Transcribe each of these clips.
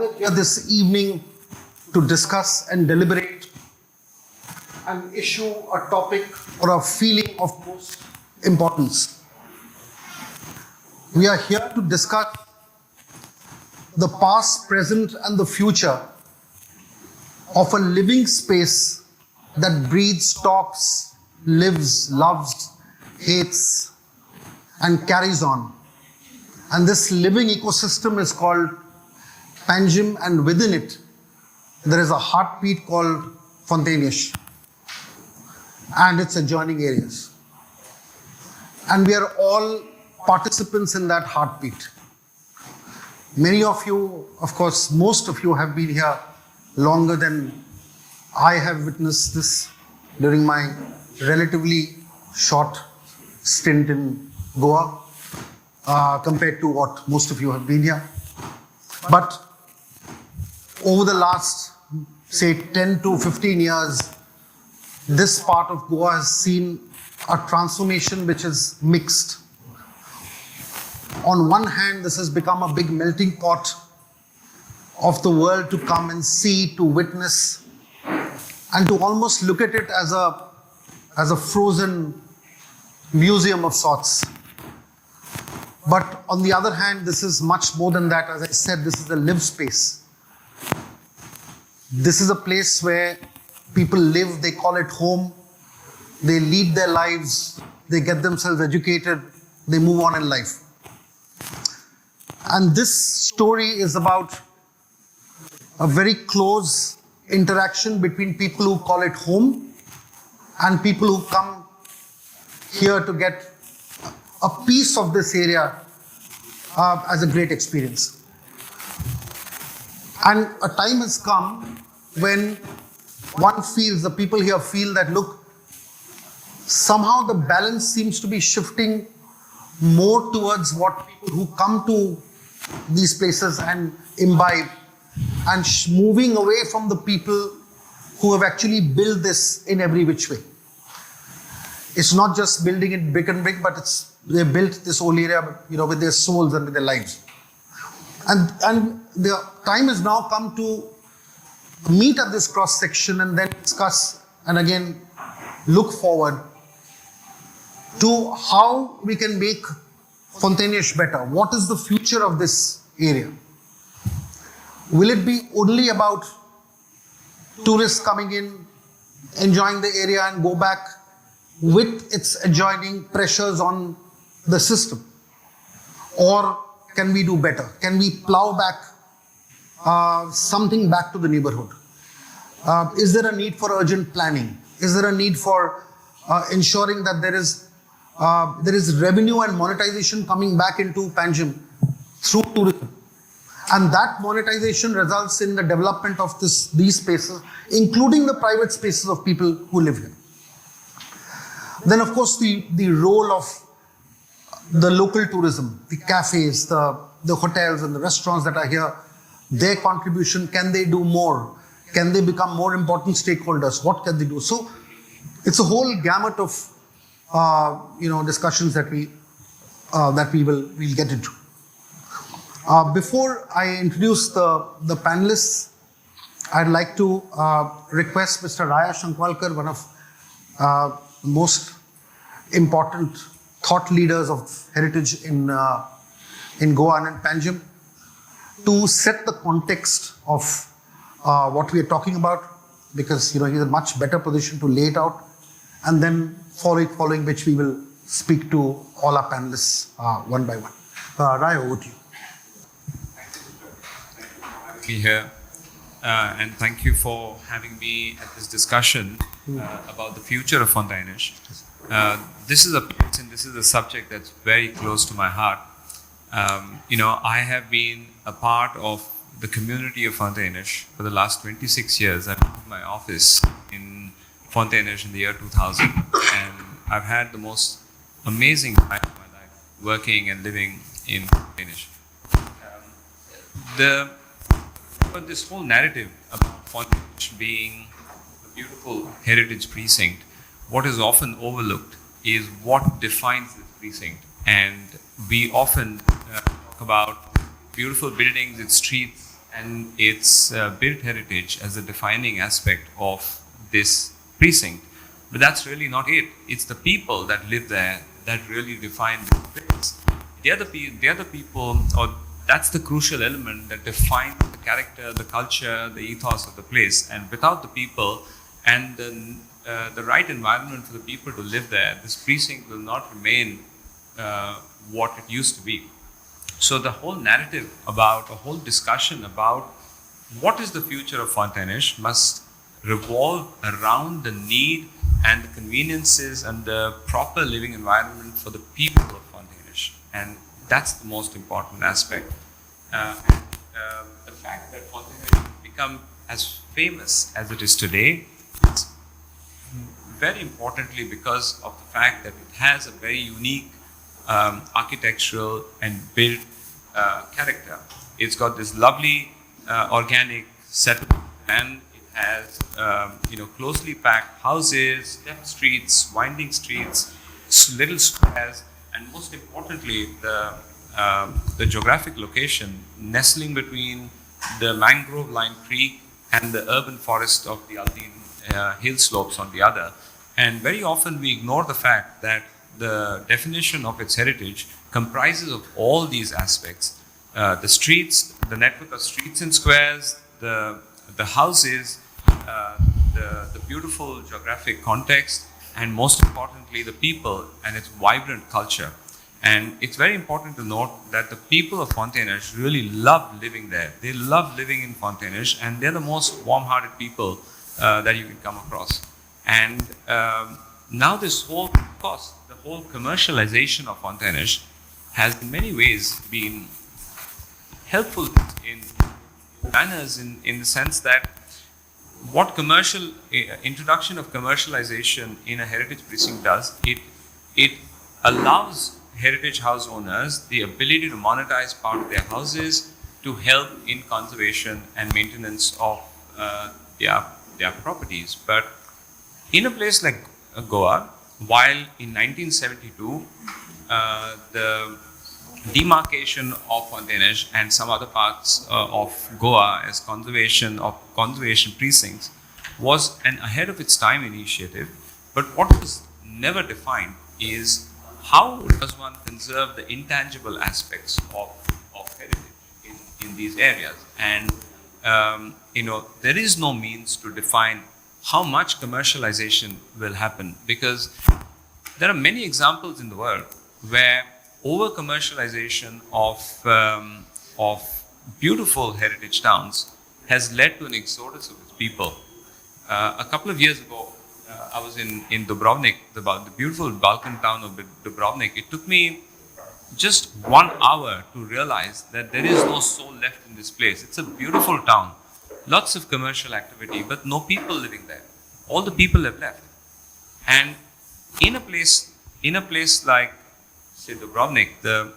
gathered here this evening to discuss and deliberate an issue, a topic, or a feeling of most importance. We are here to discuss the past, present, and the future of a living space that breathes, talks, lives, loves, hates, and carries on. And this living ecosystem is called Panjim, and within it, there is a heartbeat called Fontainhas and its adjoining areas. And we are all participants in that heartbeat. Many of you, of course, most of you have been here longer than I have witnessed this during my relatively short stint in Goa, compared to what most of you have been here. But over the last, say, 10 to 15 years, this part of Goa has seen a transformation which is mixed. On one hand, this has become a big melting pot of the world to come and see, to witness, and to almost look at it as a frozen museum of sorts. But on the other hand, this is much more than that. As I said, this is a live space. This is a place where people live, they call it home, they lead their lives, they get themselves educated, they move on in life. And this story is about a very close interaction between people who call it home and people who come here to get a piece of this area as a great experience. And a time has come when one feels, the people here feel that, look, somehow the balance seems to be shifting more towards what people who come to these places and imbibe, and moving away from the people who have actually built this in every which way. It's not just building it brick and brick, but they built this whole area, with their souls and with their lives. And the time has now come to meet at this cross section and then discuss and again look forward to how we can make Fontainhas better. What is the future of this area? Will it be only about tourists coming in, enjoying the area and go back with its adjoining pressures on the system? Or can we do better? Can we plow back something back to the neighborhood? Is there a need for urgent planning? Is there a need for ensuring that there is revenue and monetization coming back into Panjim through tourism? And that monetization results in the development of these spaces, including the private spaces of people who live here. Then, of course, the role of the local tourism, the cafes, the hotels and the restaurants that are here, their contribution, can they do more? Can they become more important stakeholders? What can they do? So it's a whole gamut of discussions that we'll get into. Before I introduce the panelists, I'd like to request Mr. Raya Shankwalkar, one of the most important thought leaders of heritage in Goa and in Panjim, to set the context of what we are talking about, because he's in a much better position to lay it out, and then following which we will speak to all our panelists one by one. Raya, over to you. Me here, and thank you for having me at this discussion about the future of Fontainhas. This is a subject that's very close to my heart. I have been a part of the community of Fontainhas for the last 26 years. I've moved my office in Fontainhas in the year 2000, and I've had the most amazing time of my life working and living in Fontainhas. This whole narrative about Fontainhas being a beautiful heritage precinct, what is often overlooked is what defines this precinct. And we often talk about beautiful buildings, its streets, and its built heritage as a defining aspect of this precinct. But that's really not it. It's the people that live there that really define the place. They're the people, or that's the crucial element that defines the character, the culture, the ethos of the place. And without the people and the right environment for the people to live there, this precinct will not remain what it used to be. So the whole narrative about, a whole discussion about what is the future of Fontainhas must revolve around the need and the conveniences and the proper living environment for the people of Fontainhas. And that's the most important aspect. The fact that Fontainhas has become as famous as it is today is very importantly because of the fact that it has a very unique architectural and built character. It's got this lovely organic settlement, and it has closely packed houses, step streets, winding streets, little squares, and most importantly, the geographic location nestling between the mangrove-lined creek and the urban forest of the Aldine hill slopes on the other. And very often we ignore the fact that the definition of its heritage comprises of all these aspects. The streets, the network of streets and squares, the houses, the beautiful geographic context, and most importantly, the people and its vibrant culture. And it's very important to note that the people of Fontainhas really love living there. They love living in Fontainhas, and they're the most warm-hearted people that you can come across. And now this whole, of course, the whole commercialization of Fontainhas has in many ways been helpful in manners in the sense that what introduction of commercialization in a heritage precinct does, it allows heritage house owners the ability to monetize part of their houses to help in conservation and maintenance of their properties. But in a place like Goa, while in 1972 the demarcation of Fontainhas and some other parts of Goa as conservation precincts was an ahead of its time initiative, but what was never defined is how does one conserve the intangible aspects of heritage in these areas. And there is no means to define how much commercialization will happen, because there are many examples in the world where over commercialization of beautiful heritage towns has led to an exodus of its people. A couple of years ago, I was in Dubrovnik, the beautiful Balkan town of Dubrovnik. It took me just 1 hour to realize that there is no soul left in this place. It's a beautiful town, lots of commercial activity, but no people living there. All the people have left. And in a place like, say, Dubrovnik, the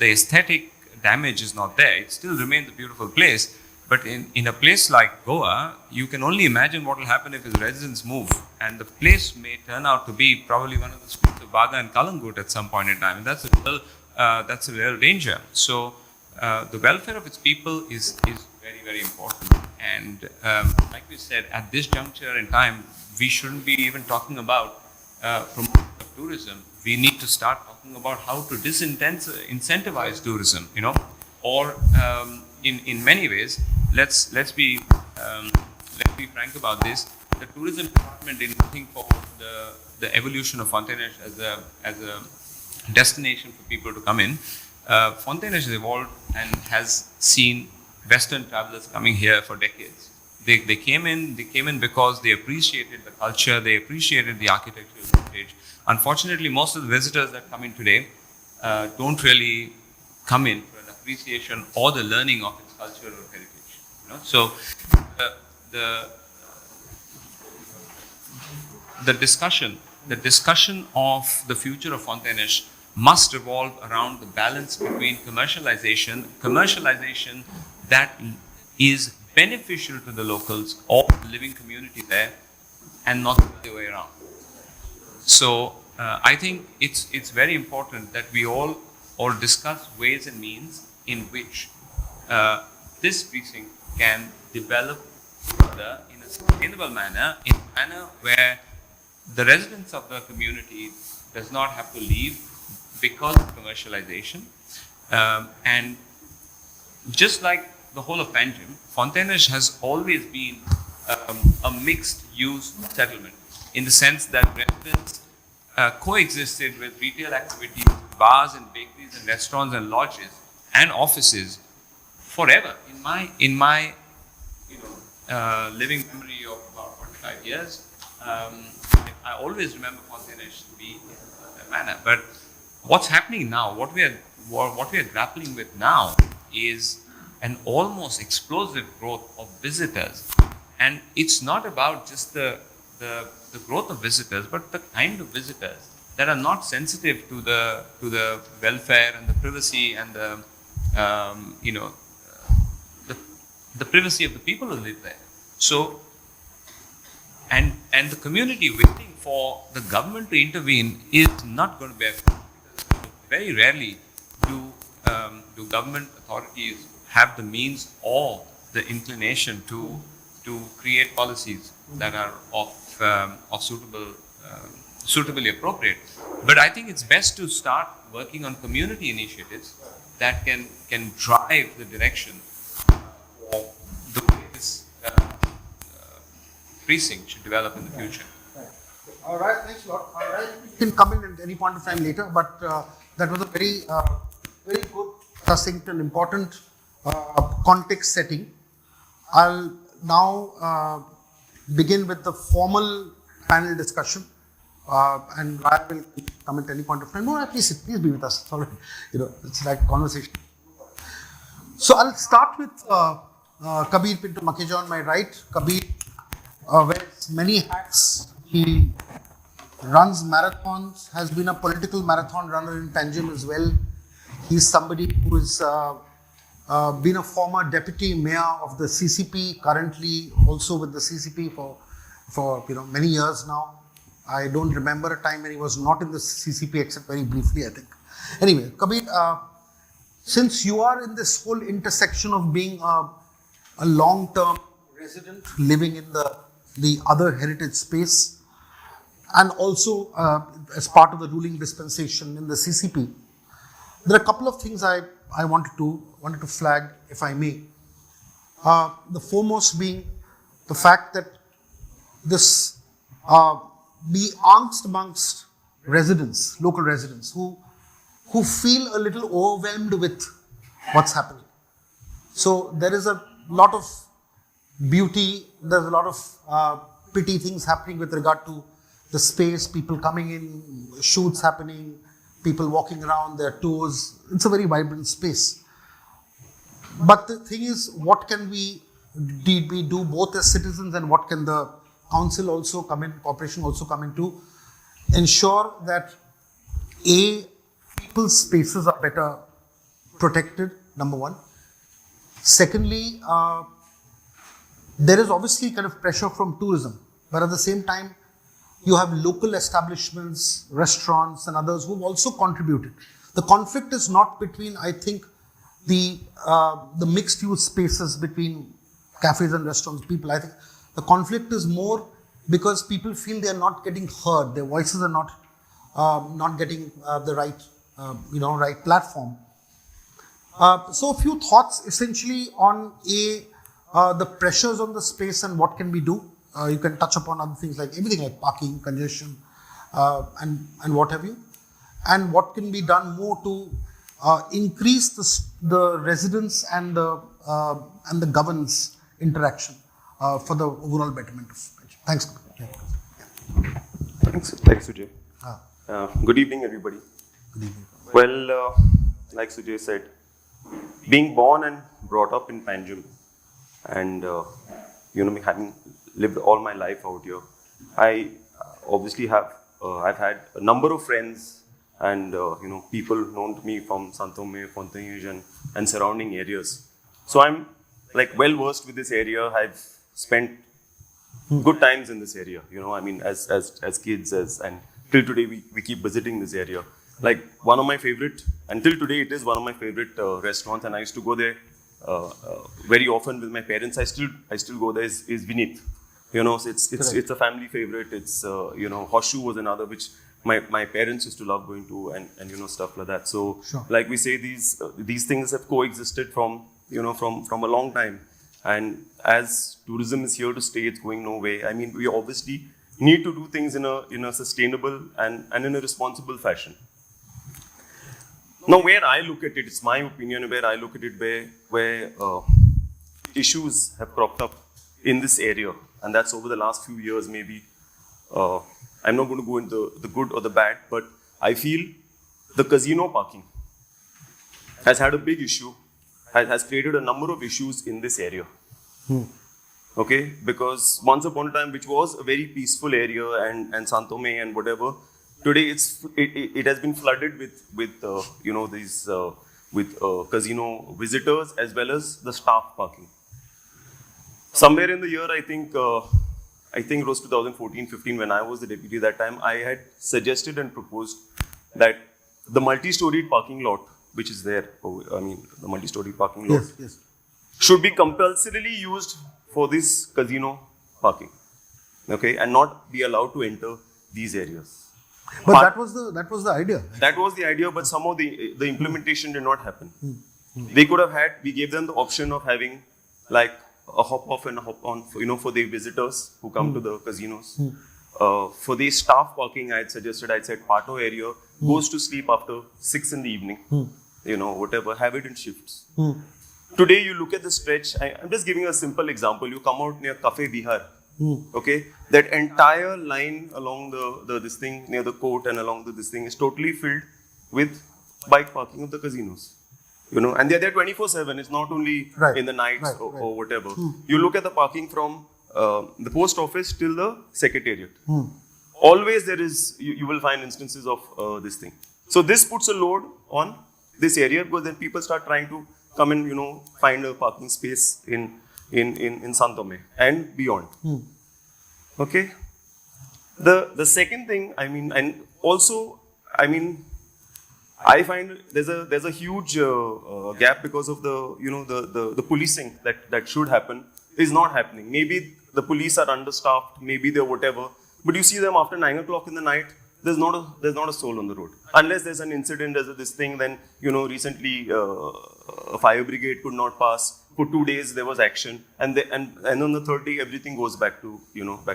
aesthetic damage is not there. It still remains a beautiful place. But in a place like Goa, you can only imagine what will happen if its residents move. And the place may turn out to be probably one of the streets of Baga and Kalangut at some point in time. And that's a real danger. So the welfare of its people is very, very important. And like we said, at this juncture in time, we shouldn't be even talking about promotion of tourism. We need to start talking about how to incentivize tourism, or in many ways, let's be frank about this. The tourism department did nothing for the evolution of Fontainhas as a destination for people to come in. Fontainhas has evolved and has seen Western travelers coming here for decades. They came in because they appreciated the culture, they appreciated the architectural heritage. Unfortunately, most of the visitors that come in today don't really come in for an appreciation or the learning of its culture or heritage. So the discussion of the future of Fontainhas must revolve around the balance between commercialization that is beneficial to the locals or the living community there, and not the other way around. So I think it's very important that we all discuss ways and means in which this precinct can develop further in a sustainable manner, in a manner where the residents of the community does not have to leave because of commercialization. And just like the whole of Panjim, Fontainhas has always been a mixed use settlement in the sense that residents coexisted with retail activities, bars and bakeries and restaurants and lodges and offices forever. In my living memory of about 45 years, I always remember Fontainhas to be in that manner. But what's happening now, what we are grappling with now, is an almost explosive growth of visitors, and it's not about just the growth of visitors, but the kind of visitors that are not sensitive to the welfare and the privacy and the privacy of the people who live there. So, and the community waiting for the government to intervene is not going to bear fruit. Very rarely do government authorities have the means or the inclination to create policies that are suitably appropriate. But I think it's best to start working on community initiatives that can drive the direction of the way this precinct should develop in the future. All right, thanks a lot. All right, you can come in at any point of time later, but that was a very good, succinct and important context setting. I'll now begin with the formal panel discussion, and Raya will come at any point of time. No, please be with us. It's all right. It's like conversation. So I'll start with Kabir Pinto Makeja on my right. Kabir wears many hats. He runs marathons, has been a political marathon runner in Panjim as well. He's somebody who has been a former deputy mayor of the CCP, currently also with the CCP for many years now. I don't remember a time when he was not in the CCP except very briefly, I think. Anyway, Kabir, since you are in this whole intersection of being a long-term resident living in the other heritage space, and also as part of the ruling dispensation in the CCP, there are a couple of things I wanted to flag, if I may. The foremost being the fact that this be angst amongst residents, local residents, who feel a little overwhelmed with what's happening. So there is a lot of beauty, there's a lot of pretty things happening with regard to the space, people coming in, shoots happening, people walking around their toes. It's a very vibrant space. But the thing is, what can we do both as citizens, and what can the council also come in, corporation also come in to ensure that people's spaces are better protected, number one. Secondly, there is obviously kind of pressure from tourism, but at the same time, you have local establishments, restaurants and others who've also contributed. The conflict is not between, I think, the mixed use spaces between cafes and restaurants, people. I think the conflict is more because people feel they are not getting heard, their voices are not getting the right platform. So a few thoughts essentially on the pressures on the space and what can we do. You can touch upon other things like everything like parking, congestion, and what have you. And what can be done more to increase the residents and the governance interaction for the overall betterment of Panjim. Thanks. Thanks, Sujay. Good evening, everybody. Good evening. Well, like Sujay said, being born and brought up in Panjim, and having lived all my life out here, I obviously I've had a number of friends and people known to me from Santome, Fontainhas and surrounding areas. So I'm like well versed with this area. I've spent good times in this area. As kids, and till today we keep visiting this area. Like one of my favorite, until today it is one of my favorite restaurants, and I used to go there very often with my parents. I still go there. Is Vinith. You know, so it's a family favorite. It's you know, Horseshoe was another which my parents used to love going to, and you know, stuff like that. So like we say, these things have coexisted from a long time, and as tourism is here to stay, it's going no way. I mean, we obviously need to do things in a sustainable and in a responsible fashion. Now, where I look at it, it's my opinion, where I look at it, where issues have cropped up in this area, and that's over the last few years, maybe. I'm not going to go into the good or the bad, but I feel the casino parking has had a big issue, has created a number of issues in this area. Okay, because once upon a time, which was a very peaceful area, and Santome and whatever, today it has been flooded with you know, these with casino visitors as well as the staff parking. Somewhere in the year, I think it was 2014-15 when I was the deputy. That time I had suggested and proposed that the multi-storied parking lot, which is there, the multi-storied parking lot, should be compulsorily used for this casino parking, okay, and not be allowed to enter these areas. But that was the idea. That was the idea, but somehow the implementation did not happen. They could have had. We gave them the option of having like a hop off and a hop on, for the visitors who come to the casinos. For the staff parking, I said Pato area goes to sleep after 6 in the evening. Whatever, have it in shifts. Today, you look at the stretch. I'm just giving a simple example. You come out near Cafe Bihar. Okay, that entire line along this thing near the court and along this thing is totally filled with bike parking of the casinos. And they're there 24/7. It's not only in the nights or whatever. You look at the parking from the post office till the secretariat. Always there is, you will find instances of this thing. So this puts a load on this area, because then people start trying to come and find a parking space in Santome and beyond. Okay. The second thing, and also, I find there's a huge gap because of the policing that should happen is not happening. Maybe the police are understaffed, maybe they're whatever, but you see them after 9 o'clock in the night. There's not a soul on the road, unless there's an incident, there's this thing. Then recently a fire brigade could not pass for 2 days. There was action, and on the third day everything goes back to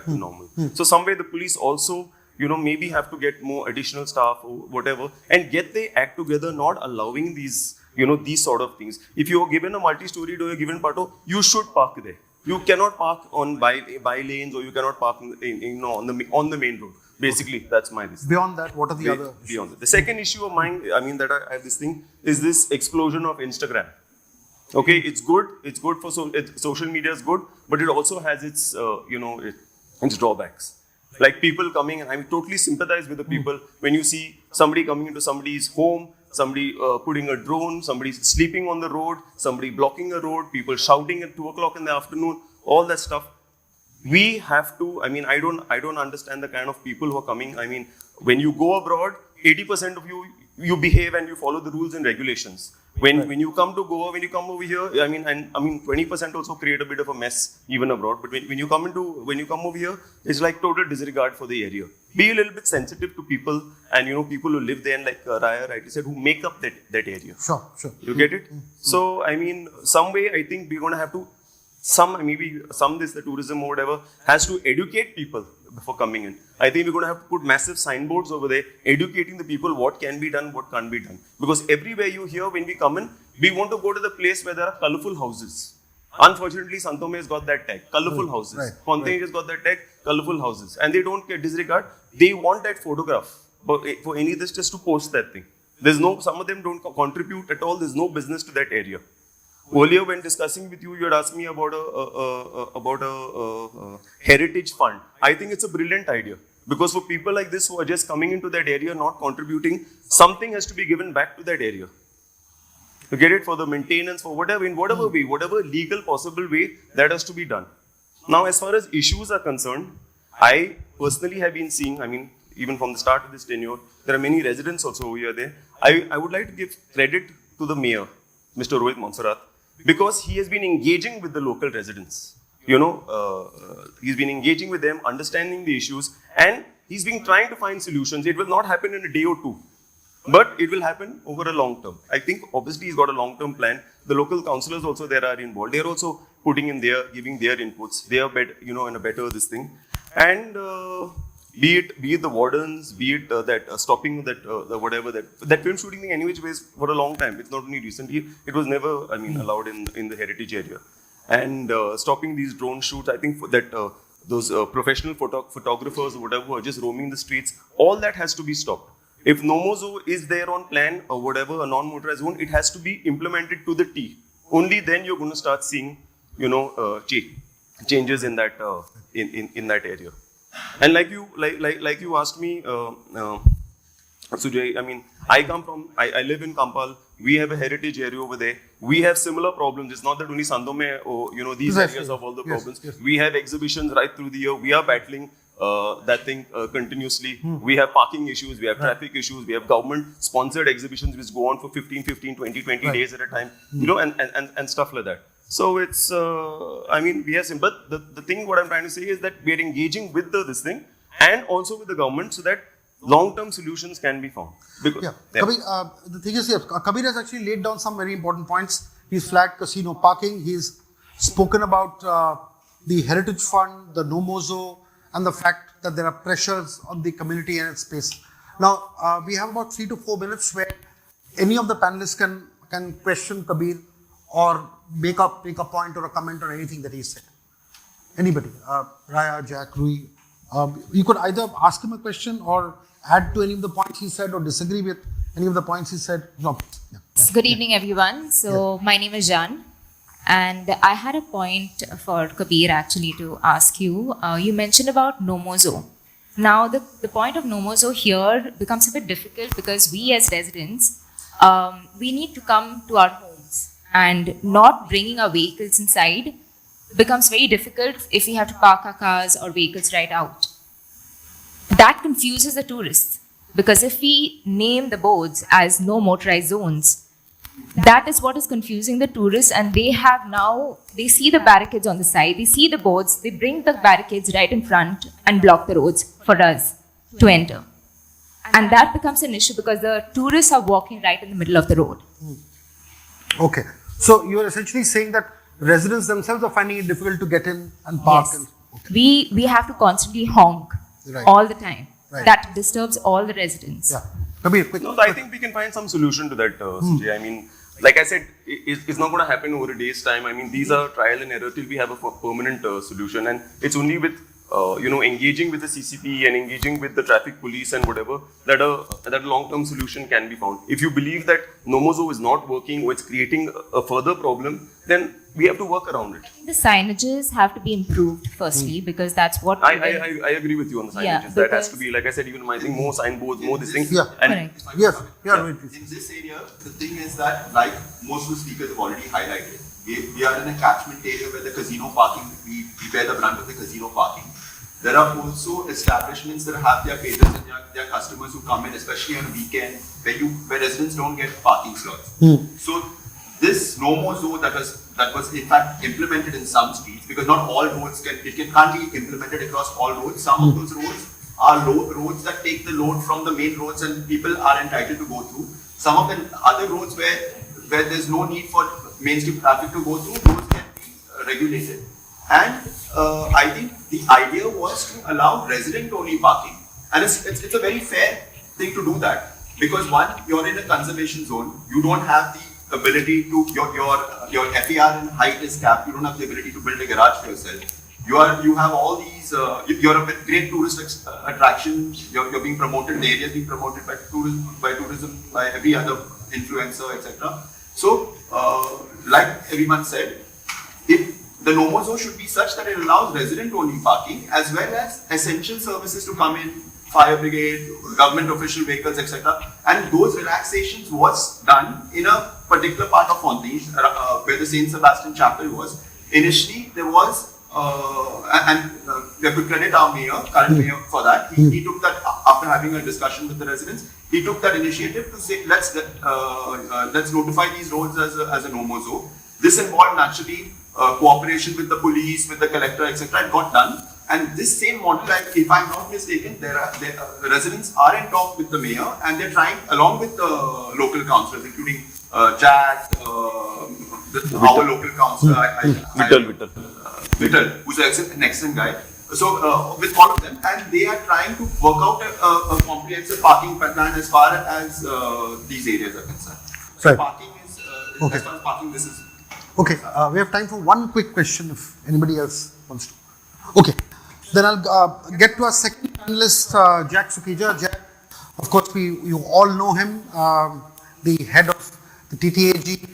normal. So some way the police also maybe have to get more additional staff or whatever, and get the act together, not allowing these these sort of things. If you are given a multi-storied or a given Pato, you should park there. You cannot park on by lanes, or you cannot park on the main road. Basically, that's my this. Beyond that, what are the other? Beyond that, the second issue of mine, that I have this thing, is this explosion of Instagram. Okay, it's good. It's good for social media is good, but it also has its its drawbacks. Like people coming, and I totally sympathize with the people when you see somebody coming into somebody's home, somebody putting a drone, somebody sleeping on the road, somebody blocking a road, people shouting at 2 o'clock in the afternoon, all that stuff. We have to, I don't understand the kind of people who are coming. When you go abroad, 80% of you behave and you follow the rules and regulations. When you come to Goa, when you come over here, 20% also create a bit of a mess even abroad. But when you come over here, it's like total disregard for the area. Be a little bit sensitive to people, and people who live there, and like Raya rightly said, who make up that area. Sure. You get it? So some way I think we're going to have to the tourism or whatever has to educate people before coming in. I think we're going to have to put massive signboards over there, educating the people what can be done, what can't be done. Because everywhere you hear, when we come in, we want to go to the place where there are colorful houses. Unfortunately, Santome has got that tag, colorful houses. Fontainhas has got that tag, colorful houses. And they don't get disregard. They want that photograph for any this just to post that thing. Some of them don't contribute at all. There's no business to that area. Earlier, when discussing with you, you had asked me about a heritage fund. I think it's a brilliant idea, because for people like this who are just coming into that area, not contributing, something has to be given back to that area. You get it? For the maintenance, for whatever, in whatever way, whatever legal possible way, that has to be done. Now, as far as issues are concerned, I personally have been seeing, even from the start of this tenure, there are many residents also over here there. I would like to give credit to the mayor, Mr. Rohit Monserrat. because he has been engaging with the local residents. He's been engaging with them, understanding the issues, and he's been trying to find solutions. It will not happen in a day or two, but it will happen over a long term. I think obviously he's got a long-term plan. The local councillors also there are involved. They are also putting in their, giving their inputs. They are in a better this thing. And be it the wardens, be it stopping that film shooting thing anyway ways for a long time. It's not only recently. It was never, allowed in the heritage area. And stopping these drone shoots, I think those professional photographers or whatever who are just roaming the streets, all that has to be stopped. If Nomozo is there on plan or whatever, a non-motorized zone, it has to be implemented to the T. Only then you're going to start seeing, changes in that in that area. And like you asked me, Sujay, I live in Kampal. We have a heritage area over there. We have similar problems. It's not that only Sandome or these areas have all the problems. Yes. We have exhibitions right through the year. We are battling that thing continuously. We have parking issues, we have traffic issues, we have government-sponsored exhibitions which go on for 15, 20 days at a time, and stuff like that. So it's, we have some, but the thing what I'm trying to say is that we are engaging with this thing and also with the government so that long-term solutions can be found. Kabir, the thing is here, Kabir has actually laid down some very important points. He's flagged casino parking, he's spoken about the Heritage Fund, the Nomozo, and the fact that there are pressures on the community and its space. Now, we have about 3 to 4 minutes where any of the panelists can question Kabir or make a point or a comment on anything that he said. Anybody, Raya, Jack, Rui, you could either ask him a question or add to any of the points he said or disagree with any of the points he said. No. Yeah. Good evening, everyone. So my name is Jan. And I had a point for Kabir actually to ask you. You mentioned about Nomozo. Now, the point of Nomozo here becomes a bit difficult because we as residents, we need to come to our homes and not bringing our vehicles inside becomes very difficult if we have to park our cars or vehicles right out. That confuses the tourists because if we name the boards as no motorized zones, that is what is confusing the tourists, and they see the barricades on the side, they see the boards, they bring the barricades right in front and block the roads for us to enter. And that becomes an issue because the tourists are walking right in the middle of the road. Okay. So you are essentially saying that residents themselves are finding it difficult to get in and park. Yes. Okay. We have to constantly honk all the time. Right. That disturbs all the residents. Yeah. Kabir, quick. No, I think we can find some solution to that, Sujay. Like I said, it's not going to happen over a day's time. These are trial and error till we have a permanent solution. And it's only with, engaging with the CCP and engaging with the traffic police and whatever, that a long-term solution can be found. If you believe that Nomozo is not working or it's creating a further problem, then we have to work around it. The signages have to be improved firstly because that's what I agree with you on the signages. Yeah, that has to be, like I said, even I think more signboards, more this thing. Yeah. And correct. Yes. Yeah, right. In this area, the thing is that, like most of the speakers have already highlighted, we are in a catchment area where the casino parking, we bear the brunt of the casino parking. There are also establishments that have their patrons and their customers who come in, especially on a weekend, where residents don't get parking slots. So this Nomozo that was in fact implemented in some streets, because not all roads can't be implemented across all roads. Some of those roads are roads that take the load from the main roads and people are entitled to go through. Some of the other roads where there's no need for mainstream traffic to go through, those can be regulated. And I think the idea was to allow resident-only parking. And it's a very fair thing to do that. Because one, you're in a conservation zone, you don't have the ability to, your FAR and height is capped, you don't have the ability to build a garage for yourself. You have all these, you're a great tourist attraction, you're being promoted, the area is being promoted by tourism, by every other influencer, etc. So, like everyone said, the Nomozo should be such that it allows resident-only parking as well as essential services to come in, fire brigade, government official vehicles, etc. And those relaxations was done in a particular part of Fontainhas, where the Saint Sebastian Chapel was. Initially, there was, we have to credit our current mayor for that. He took that, after having a discussion with the residents, he took that initiative to say, let's notify these roads as a Nomozo. This involved naturally cooperation with the police, with the collector, etc. It got done. And this same model, like, if I'm not mistaken, residents are in talk with the mayor, and they're trying, along with the local councillors, including Jack, our local councillor, Vittal, who's an excellent guy. So with all of them, and they are trying to work out a comprehensive parking plan as far as these areas are concerned. So Right. parking is, Okay. as far as parking, this is. Okay, we have time for one quick question if anybody else wants to. Okay, then I'll get to our second panelist, Jack Sukeja. Jack, of course, you all know him, the head of the TTAG,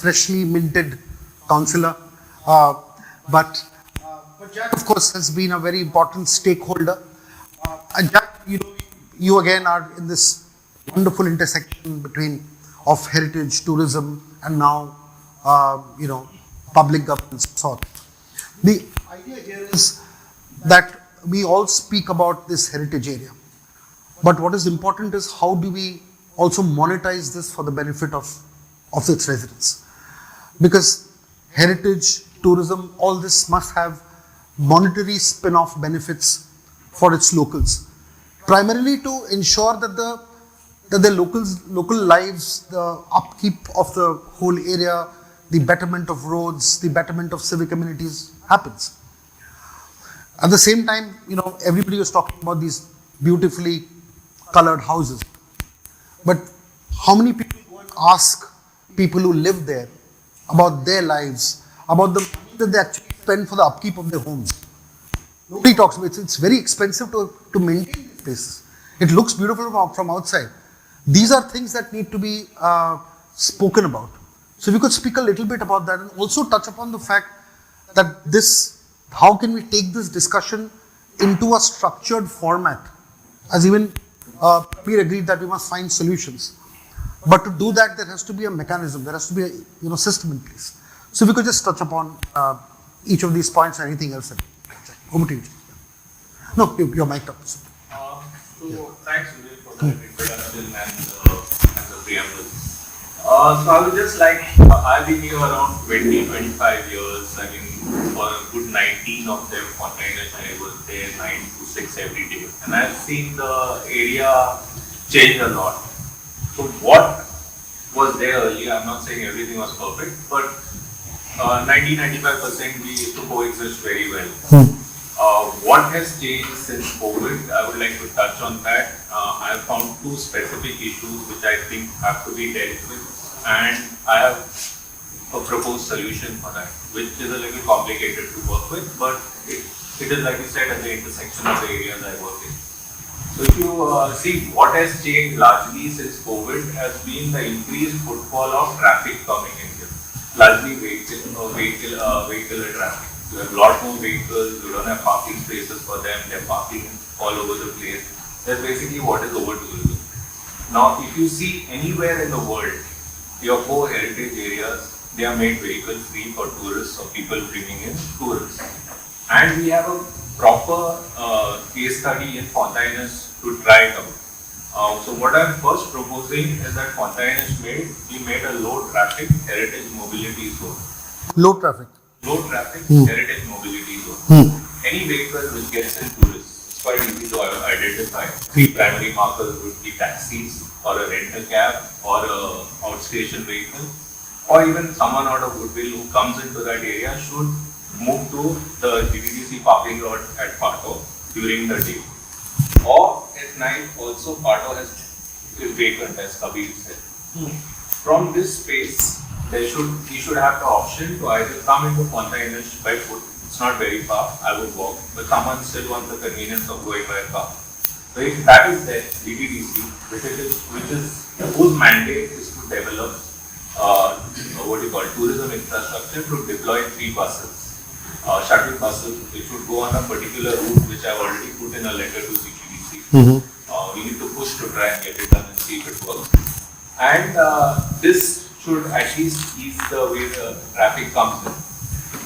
freshly minted councillor. But Jack, of course, has been a very important stakeholder. And Jack, you again are in this wonderful intersection between of heritage, tourism, and now public governance sort. The idea here is that we all speak about this heritage area, but what is important is how do we also monetize this for the benefit of its residents? Because heritage, tourism, all this must have monetary spin-off benefits for its locals, primarily to ensure that the local lives, the upkeep of the whole area, the betterment of roads, the betterment of civic amenities happens. At the same time, everybody was talking about these beautifully colored houses. But how many people go and ask people who live there about their lives, about the money that they actually spend for the upkeep of their homes? Nobody talks about it. It's very expensive to maintain these places. It looks beautiful from outside. These are things that need to be spoken about. So if you could speak a little bit about that and also touch upon the fact that how can we take this discussion into a structured format? As even we agreed that we must find solutions. But to do that, there has to be a mechanism, there has to be a system in place. So if you could just touch upon each of these points and anything else. Over to you. No, you're mic'd up. So thanks, Vijay, for the introduction and the preamble. So I would just I've been here around 20-25 years. I mean, for a good 19 of them, Fontainhas, I was there 9 to 6 every day. And I've seen the area change a lot. So what was there earlier, I'm not saying everything was perfect, but 90-95% we used to coexist very well. What has changed since COVID? I would like to touch on that. I have found two specific issues which I think have to be dealt with, and I have a proposed solution for that, which is a little complicated to work with, but it is, like you said, at the intersection of the areas I work in. So if you see what has changed largely since COVID has been the increased footfall of traffic coming in here, largely vehicular traffic. You have a lot more vehicles, you don't have parking spaces for them, they're parking all over the place. That's basically what is over tourism. Now, if you see anywhere in the world, your core heritage areas, they are made vehicle free for tourists or people bringing in tourists. And we have a proper case study in Fontainhas to try it out. So what I'm first proposing is that Fontainhas we made a low traffic heritage mobility zone. Low traffic Heritage mobility zone. Any vehicle which gets in tourists, it's quite easy to identify. Three primary markers would be taxis, or a rental cab, or a outstation vehicle, or even someone out of Woodville who comes into that area should move to the GDDC parking lot at Pato during the day. Or at night also Pato is vacant, as Kabir said. From this space, he should have the option to either come into Fontainhas by foot. It's not very far, I would walk, but someone still wants the convenience of going by car. So if that is there, DTDC, whose mandate is to develop tourism infrastructure, to deploy 3 buses, shuttle buses, which would go on a particular route which I've already put in a letter to CTDC. We need to push to try and get it done and see if it works. And this should at least ease the way the traffic comes in.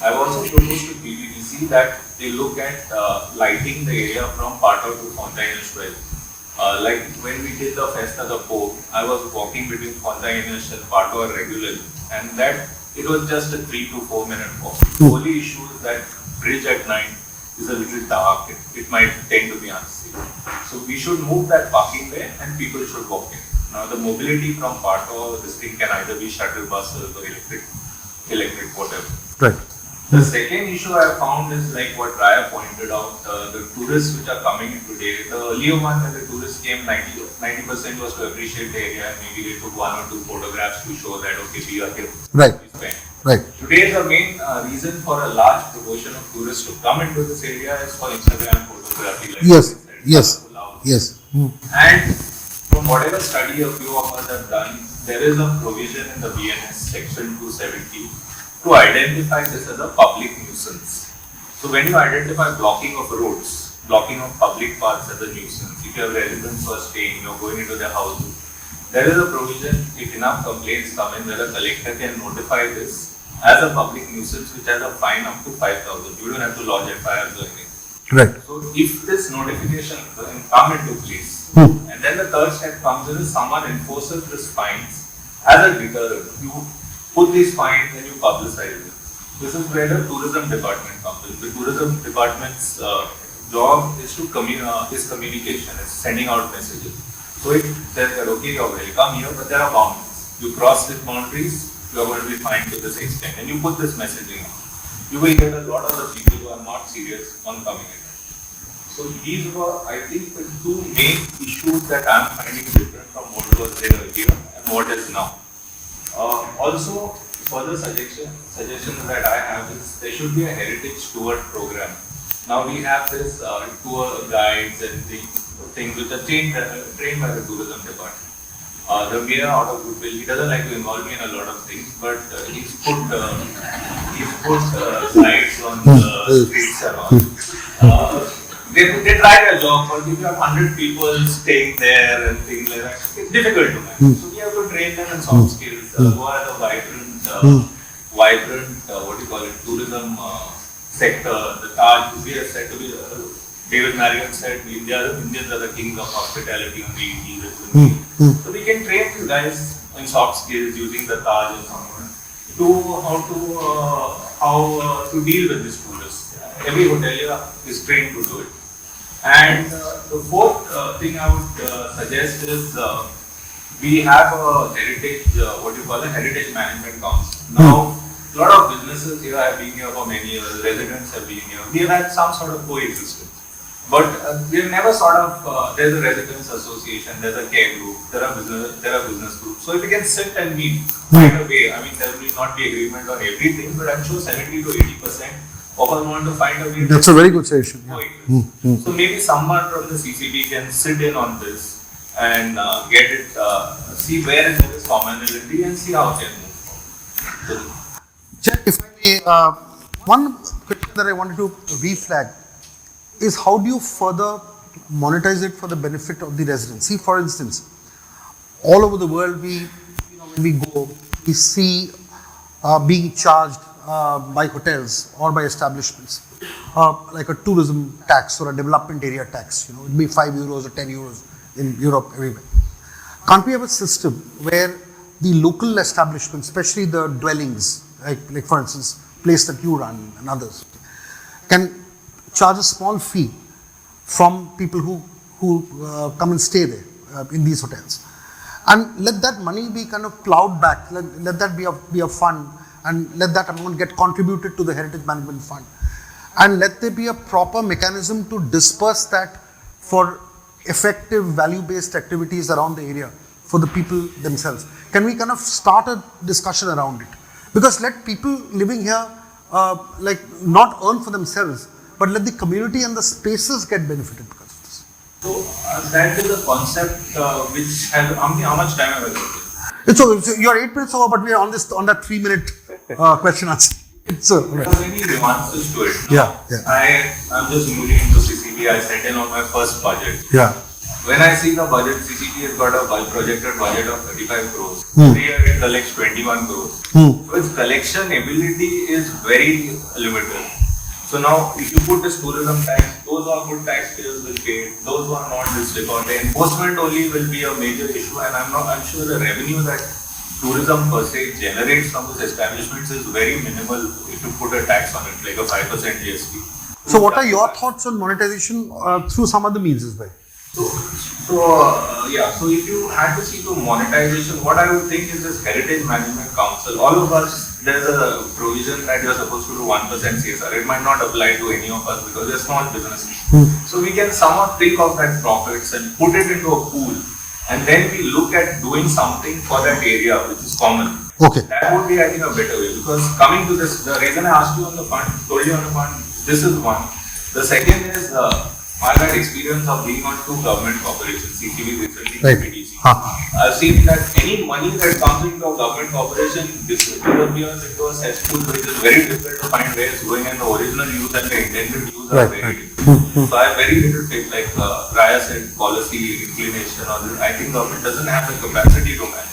I've also proposed to PBDC that they look at lighting the area from Pato to Fontainhas well. Like when we did the Festa the Pope, I was walking between Fontainhas and Pato regularly, and that it was just a 3 to 4 minute walk. The only issue is that bridge at night is a little dark. It might tend to be unsafe. So we should move that parking there and people should walk in. Now the mobility from Pato, this thing can either be shuttle buses or electric whatever. Right. The second issue I found is like what Raya pointed out, the tourists which are coming in today. The earlier one when the tourists came, 90% was to appreciate the area and maybe they took 1 or 2 photographs to show that okay, we are here. Right. We spent. Right. Today the main reason for a large proportion of tourists to come into this area is for Instagram photography. Like Yes. you said, Yes. colorful houses. Yes. And from whatever study a few of us have done, there is a provision in the BNS section 270 to identify this as a public nuisance. So when you identify blocking of roads, blocking of public paths as a nuisance, if you have residents who are staying, you're going into their houses, there is a provision, if enough complaints come in, where a collector can notify this as a public nuisance which has a fine up to 5,000. You don't have to lodge FIRs or anything. Right. So if this notification can come into place, and then the third step comes in is someone enforces these fines as a deterrent. You put these fines and you publicize it. This is where the tourism department comes in. The tourism department's job is to communication, it's sending out messages. So it says that okay, you're welcome here, but there are boundaries. You cross these boundaries, you are going to be fined to this extent, and you put this messaging out. You will get a lot of the people who are not serious on coming in. So these were, I think, the 2 main issues that I'm finding different from what was there earlier and what is now. Also, further suggestions that I have is there should be a heritage tour program. Now we have this tour guides and things which are trained by the tourism department. The mayor out of goodwill, he doesn't like to involve me in a lot of things, but he's put lights on the streets and all. They try their job, but if you have 100 people staying there and things like that, it's difficult to manage. So we have to train them in soft skills, who are the vibrant, tourism sector. The Taj, we are said to be, David Marriott said, Indians are the kings of hospitality on the ET. So we can train these guys in soft skills using the Taj and someone how to deal with these tourists. Every hotelier is trained to do it. And the fourth thing I would suggest is we have a heritage, a heritage management council. Now, a lot of businesses here have been here for many years, residents have been here. We have had some sort of coexistence. But we have never sort of, there's a residents association, there's a care group, there are business groups. So if we can sit and meet, find a way, I mean, there will not be agreement on everything, but I'm sure 70 to 80% of us want to find a way. That's a very good suggestion. Yeah. So maybe someone from the CCB can sit in on this and get it, see where there is commonality and see how it can move forward. Jack, if I may, one question that I wanted to reflag is how do you further monetize it for the benefit of the residents? See, for instance, all over the world, when we go, we see being charged by hotels or by establishments, like a tourism tax or a development area tax. It would be €5 or €10 in Europe, everywhere. Can't we have a system where the local establishments, especially the dwellings, like for instance, place that you run and others, can charge a small fee from people who come and stay there in these hotels, and let that money be kind of plowed back. Let that be a fund, and let that amount get contributed to the heritage management fund, and let there be a proper mechanism to disperse that for effective value-based activities around the area for the people themselves. Can we kind of start a discussion around it? Because let people living here not earn for themselves, but let the community and the spaces get benefited because of this. So that is a concept which has, how much time have I got? It's over. So you're 8 minutes over, but we are on that 3-minute question answer. So there are many nuances to it. Yeah. I'm just moving into CCB. I set in on my first budget. Yeah. When I see the budget, CCP has got a projected budget of 35 crores. Every year it collects 21 crores. So its collection ability is very limited. So now, if you put this tourism tax, those who are good taxpayers will pay it. Those who are not will slip out. The enforcement only will be a major issue, and I'm sure the revenue that tourism per se generates from those establishments is very minimal if you put a tax on it, like a 5% GST. So what are your thoughts on monetization through some other means as well? So if you had to see to monetization, what I would think is this Heritage Management Council. All of us, there's a provision that you're supposed to do 1% CSR. It might not apply to any of us because we're small businesses. So we can somewhat take off that profits and put it into a pool, and then we look at doing something for that area which is common. Okay. That would be, I think, a better way, because coming to this, the reason I asked you on the fund, told you on the fund, this is one. The second is, I've had experience of being on two government corporations, CTV recently, Right. PDC. I've seen that any money that comes into a government corporation disappears into a cesspool, which is very difficult to find where it's going, and the original use and the intended use are very different. So I have very little faith, like Raya said, policy, inclination, or this. I think government doesn't have the capacity to manage.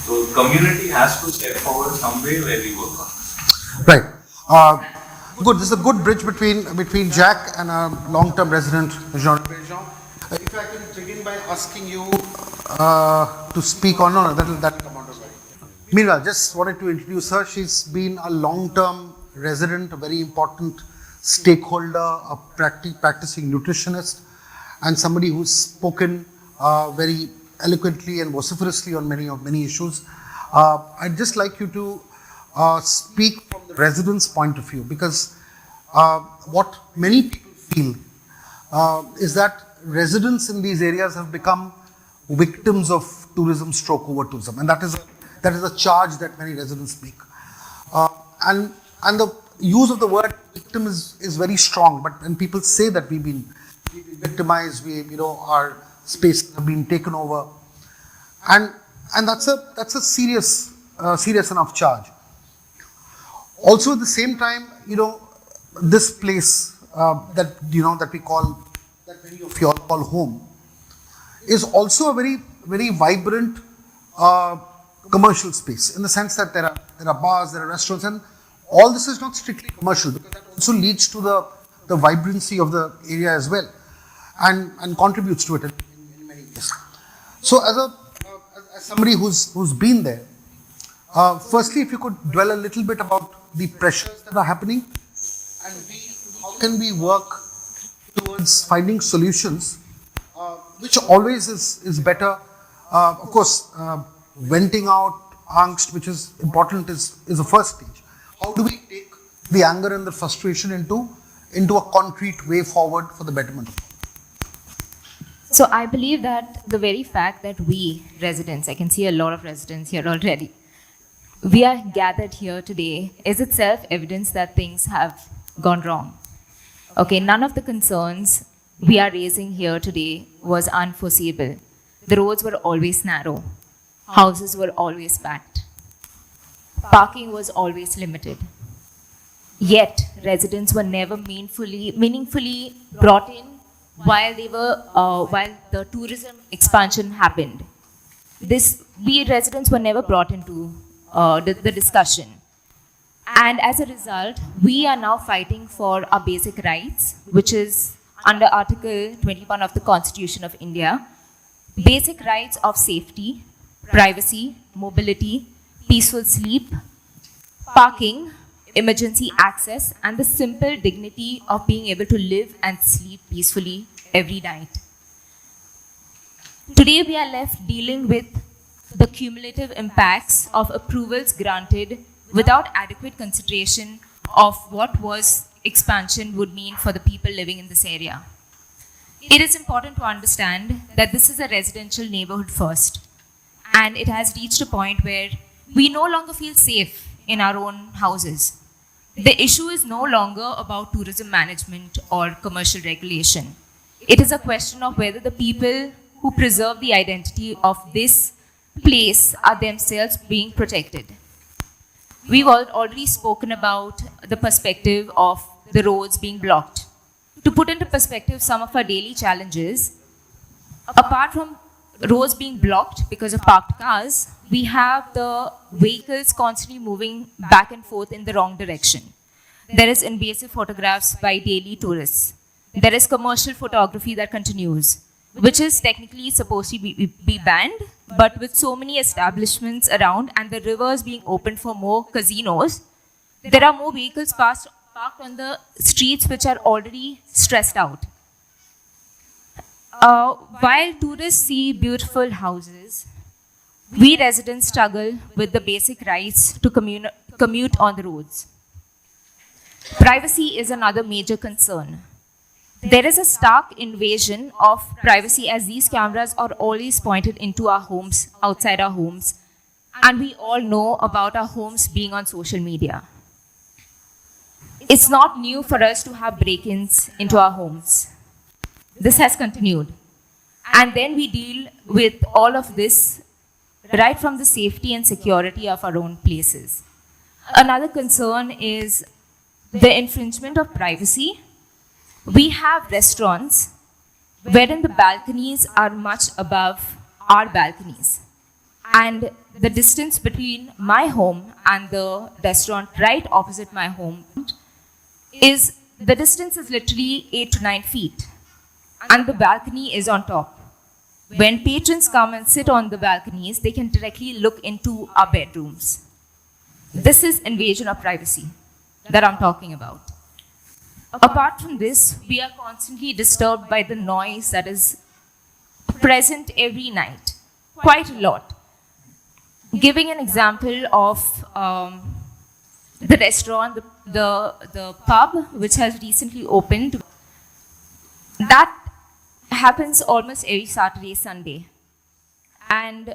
So community has to step forward some way where we work on this. Right. Good. This is a good bridge between Jack and our long-term resident, Jean. If I can begin by asking you to speak on, no, that'll come out as well. Meanwhile, just wanted to introduce her. She's been a long-term resident, a very important stakeholder, a practicing nutritionist, and somebody who's spoken very eloquently and vociferously on many issues. I'd just like you to speak from the residents' point of view, because what many people feel is that residents in these areas have become victims of tourism stroke over tourism, and that is a charge that many residents make. And the use of the word victim is very strong, but when people say that we've been victimized, our spaces have been taken over, and that's a serious enough charge. Also, at the same time, this place that we call, that many of you all call home, is also a very, very vibrant commercial space, in the sense that there are bars, there are restaurants, and all this is not strictly commercial, because that also leads to the vibrancy of the area as well, and contributes to it in many ways. So, as somebody who's been there, firstly, if you could dwell a little bit about the pressures that are happening, and how can we work towards finding solutions, which always is better. Of course, venting out angst, which is important, is the first stage. How do we take the anger and the frustration into a concrete way forward for the betterment of it? So I believe that the very fact that we residents, I can see a lot of residents here already, we are gathered here today is itself evidence that things have gone wrong. Okay, none of the concerns we are raising here today was unforeseeable. The roads were always narrow. Houses were always packed. Parking was always limited. Yet, residents were never meaningfully brought in while the tourism expansion happened. We residents were never brought into the discussion. And as a result, we are now fighting for our basic rights, which is under Article 21 of the Constitution of India. Basic rights of safety, privacy, mobility, peaceful sleep, parking, emergency access, and the simple dignity of being able to live and sleep peacefully every night. Today we are left dealing with the cumulative impacts of approvals granted without adequate consideration of what expansion would mean for the people living in this area. It is important to understand that this is a residential neighborhood first, and it has reached a point where we no longer feel safe in our own houses. The issue is no longer about tourism management or commercial regulation. It is a question of whether the people who preserve the identity of this place are themselves being protected. We've already spoken about the perspective of the roads being blocked. To put into perspective some of our daily challenges, apart from roads being blocked because of parked cars, we have the vehicles constantly moving back and forth in the wrong direction. There is invasive photographs by daily tourists. There is commercial photography that continues, which is technically supposed to be banned, but with so many establishments around and the rivers being opened for more casinos, there are more vehicles parked on the streets which are already stressed out. While tourists see beautiful houses, we residents struggle with the basic rights to commute on the roads. Privacy is another major concern. There is a stark invasion of privacy as these cameras are always pointed into our homes, outside our homes, and we all know about our homes being on social media. It's not new for us to have break-ins into our homes. This has continued. And then we deal with all of this right from the safety and security of our own places. Another concern is the infringement of privacy. We have restaurants wherein the balconies are much above our balconies. And the distance between my home and the restaurant right opposite my home is, the distance is literally 8 to 9 feet. And the balcony is on top. When patrons come and sit on the balconies, they can directly look into our bedrooms. This is invasion of privacy that I'm talking about. Apart from this, we are constantly disturbed by the noise that is present every night, quite a lot. Giving an example of the restaurant, the pub, which has recently opened, that happens almost every Saturday, Sunday. And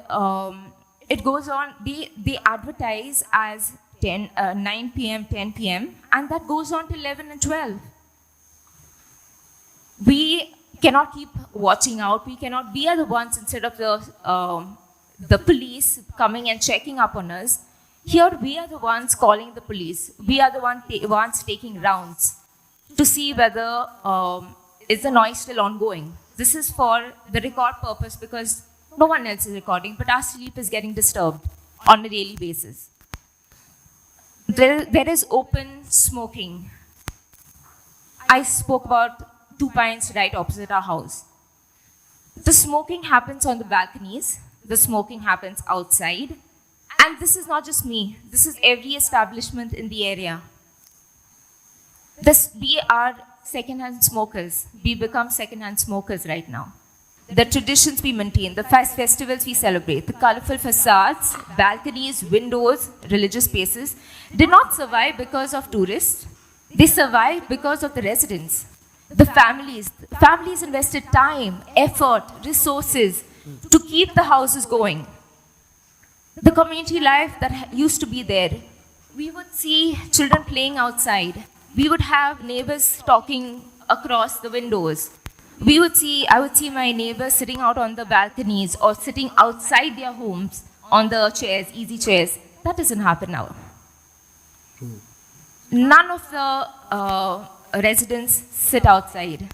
it goes on, they advertise as 9 p.m., 10 p.m., and that goes on to 11 and 12. We cannot keep watching out. We are the ones, instead of the police coming and checking up on us, here we are the ones calling the police. We are the ones taking rounds to see whether is the noise still ongoing. This is for the record purpose because no one else is recording, but our sleep is getting disturbed on a daily basis. There is open smoking. I spoke about 2 pints right opposite our house. The smoking happens on the balconies. The smoking happens outside. And this is not just me. This is every establishment in the area. We are second-hand smokers. We become second-hand smokers right now. The traditions we maintain, the festivals we celebrate, the colorful facades, balconies, windows, religious spaces did not survive because of tourists. They survived because of the residents. The families invested time, effort, resources to keep the houses going. The community life that used to be there. We would see children playing outside. We would have neighbors talking across the windows. I would see my neighbors sitting out on the balconies or sitting outside their homes on the chairs, easy chairs. That doesn't happen now. None of the residents sit outside.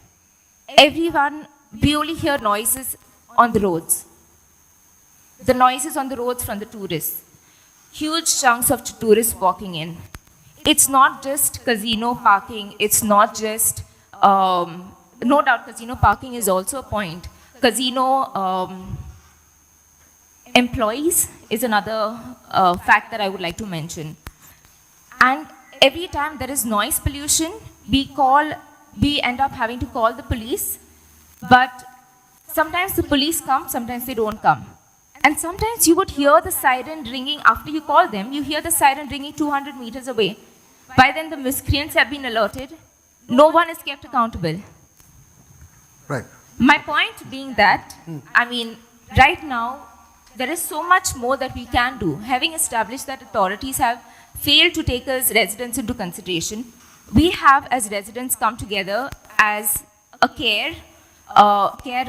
We only hear noises on the roads. The noises on the roads from the tourists. Huge chunks of tourists walking in. It's not just casino parking. It's not just, no doubt casino parking is also a point. Casino employees is another fact that I would like to mention. And every time there is noise pollution, we end up having to call the police. But sometimes the police come, sometimes they don't come. And sometimes you would hear the siren ringing after you call them. You hear the siren ringing 200 meters away. By then the miscreants have been alerted. No one is kept accountable. Right. My point being that, right now, there is so much more that we can do. Having established that authorities have failed to take us residents into consideration, we have as residents come together as a care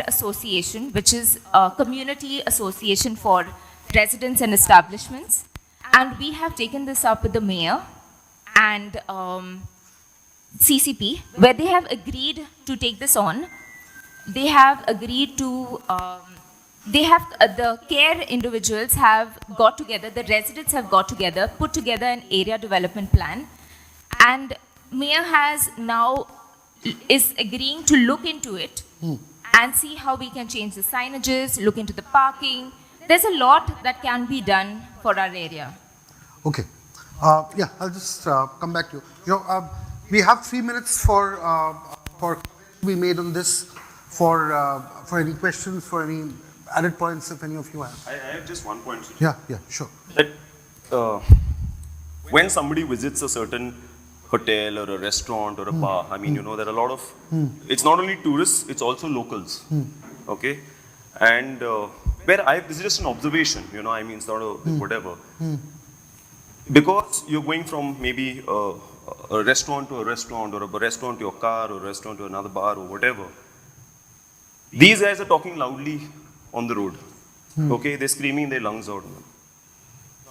association, which is a community association for residents and establishments. And we have taken this up with the mayor and CCP, where they have agreed to take this on. They have agreed to, the care individuals have got together, the residents have got together, put together an area development plan. And mayor is agreeing to look into it and see how we can change the signages, look into the parking. there's a lot that can be done for our area. Okay. Yeah, I'll just come back to you. We have 3 minutes for to be made on this, for any questions, for any added points, if any of you have. I have just one point. Sujit. Yeah, sure. That when somebody visits a certain hotel or a restaurant or a bar, I mean, there are a lot of, it's not only tourists, it's also locals. Okay? And this is just an observation, I mean, it's not a whatever. Because you're going from maybe a restaurant to a restaurant, or a restaurant to your car, or a restaurant to another bar, or whatever. These guys are talking loudly on the road. Okay? They're screaming their lungs out.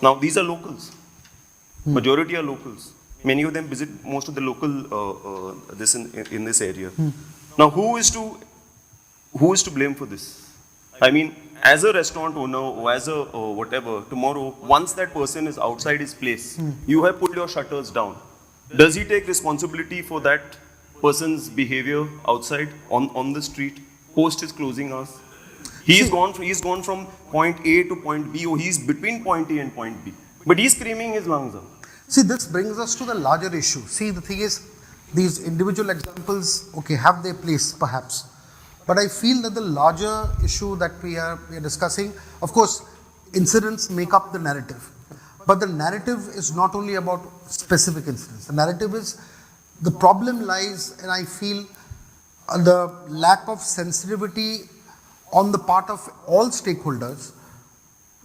Now, these are locals. Majority are locals. Many of them visit most of the local in this area. Now, who is to blame for this? I mean, as a restaurant owner or as a whatever, tomorrow, once that person is outside his place, you have put your shutters down. Does he take responsibility for that person's behavior outside on the street post his closing hours? He's gone from point A to point B, or he's between point A and point B, but he's screaming his lungs out. See, this brings us to the larger issue. See, the thing is, these individual examples, okay, have their place perhaps. But I feel that the larger issue that we are discussing, of course, incidents make up the narrative. But the narrative is not only about specific incidents. The narrative is, the problem lies, and I feel the lack of sensitivity on the part of all stakeholders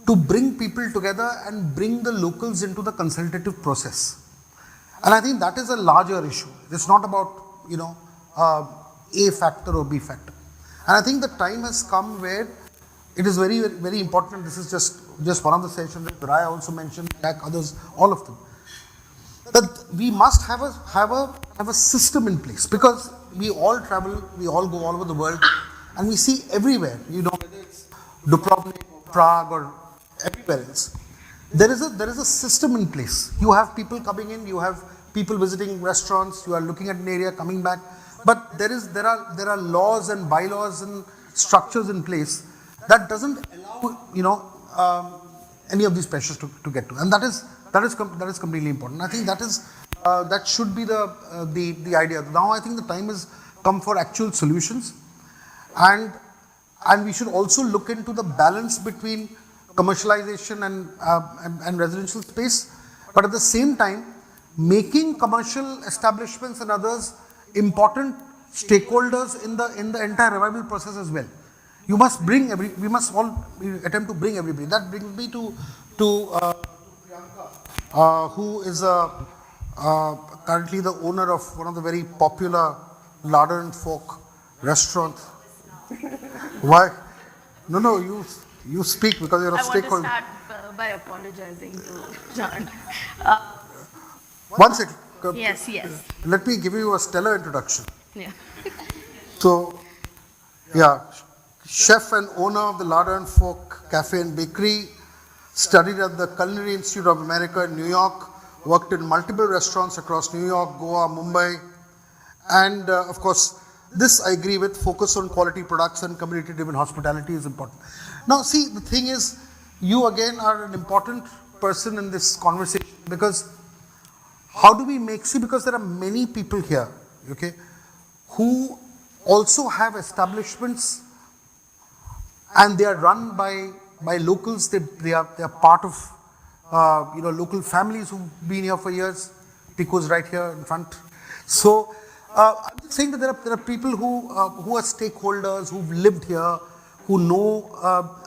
to bring people together and bring the locals into the consultative process. And I think that is a larger issue. It's not about, A factor or B factor. And I think the time has come where it is very, very important. This is just one of the sessions that Raya also mentioned, like others, all of them. That we must have a system in place, because we all travel, we all go all over the world, and we see everywhere, whether it's Dubrovnik, Prague, or everywhere else, there is a system in place. You have people coming in, you have people visiting restaurants, you are looking at an area, coming back, but there are laws and bylaws and structures in place that doesn't allow any of these pressures to get to, and that is completely important. I think that should be the idea. Now I think the time has come for actual solutions, and we should also look into the balance between commercialization and residential space, but at the same time making commercial establishments and others important stakeholders in the entire revival process as well. We must all attempt to bring everybody. That brings me to Priyanka, who is currently the owner of one of the very popular larder and fork restaurants. Why? No, you speak because you're a stakeholder. I want to start by apologizing to John. One second. Yes. Let me give you a stellar introduction. Yeah. So, yeah, chef and owner of the Larder and Fork Cafe and Bakery, studied at the Culinary Institute of America in New York, worked in multiple restaurants across New York, Goa, Mumbai, and of course, this I agree with, focus on quality products and community-driven hospitality is important. Now, see, the thing is, you again are an important person in this conversation, because how do we because there are many people here, okay, who also have establishments and they are run by locals. They are part of local families who've been here for years. Tico's right here in front. So I'm just saying that there are people who are stakeholders, who've lived here, who know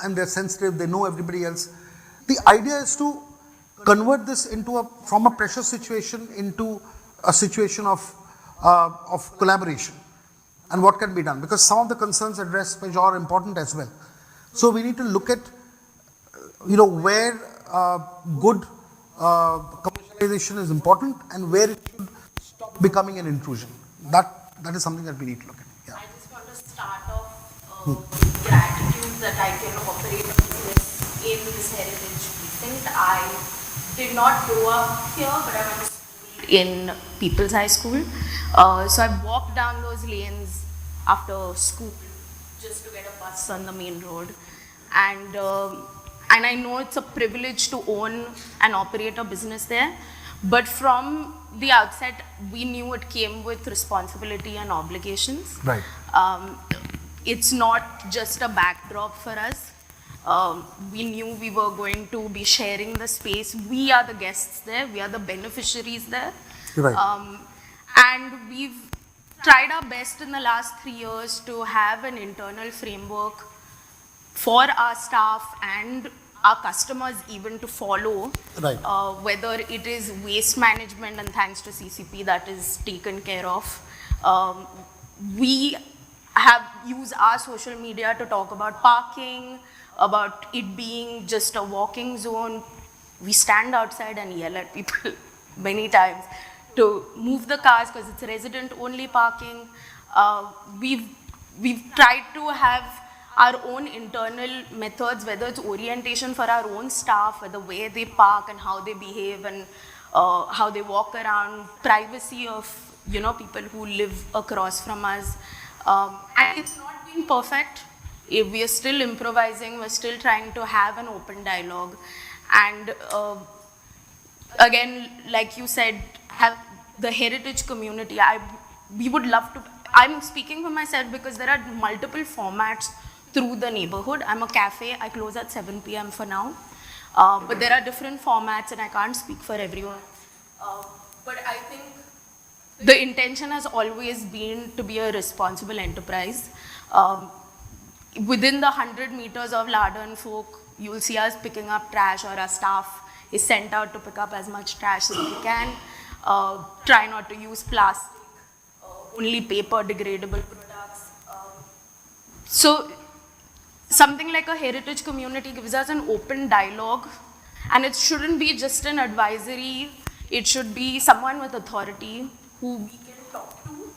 and they're sensitive. They know everybody else. The idea is to convert this from a pressure situation into a situation of collaboration and what can be done, because some of the concerns addressed by John are important as well. So we need to look at where good commercialization is important and where it should stop becoming an intrusion. That is something that we need to look at. Yeah. I just want to start off with gratitude that I can operate in this heritage precinct. I did not grow up here, but I went to school in People's High School. So I walked down those lanes after school just to get a bus on the main road. And and I know it's a privilege to own and operate a business there, but from the outset, we knew it came with responsibility and obligations. Right. It's not just a backdrop for us. We knew we were going to be sharing the space. We are the guests there. We are the beneficiaries there. Right. And we've tried our best in the last 3 years to have an internal framework for our staff and our customers even to follow, Right. whether it is waste management, and thanks to CCP that is taken care of. We have used our social media to talk about parking, about it being just a walking zone. We stand outside and yell at people many times to move the cars because it's resident-only parking. We've tried to have our own internal methods, whether it's orientation for our own staff, or the way they park and how they behave and how they walk around, privacy of people who live across from us. And it's not been perfect. We are still improvising. We're still trying to have an open dialogue. And again, like you said, have the heritage community. We would love to. I'm speaking for myself because there are multiple formats through the neighborhood. I'm a cafe. I close at 7 p.m. for now. But there are different formats, and I can't speak for everyone. But I think the intention has always been to be a responsible enterprise. Within the 100 meters of Larder and Folk, you will see us picking up trash, or our staff is sent out to pick up as much trash as we can. Try not to use plastic, only paper degradable products. So something like a heritage community gives us an open dialogue, and it shouldn't be just an advisory. It should be someone with authority who we can talk to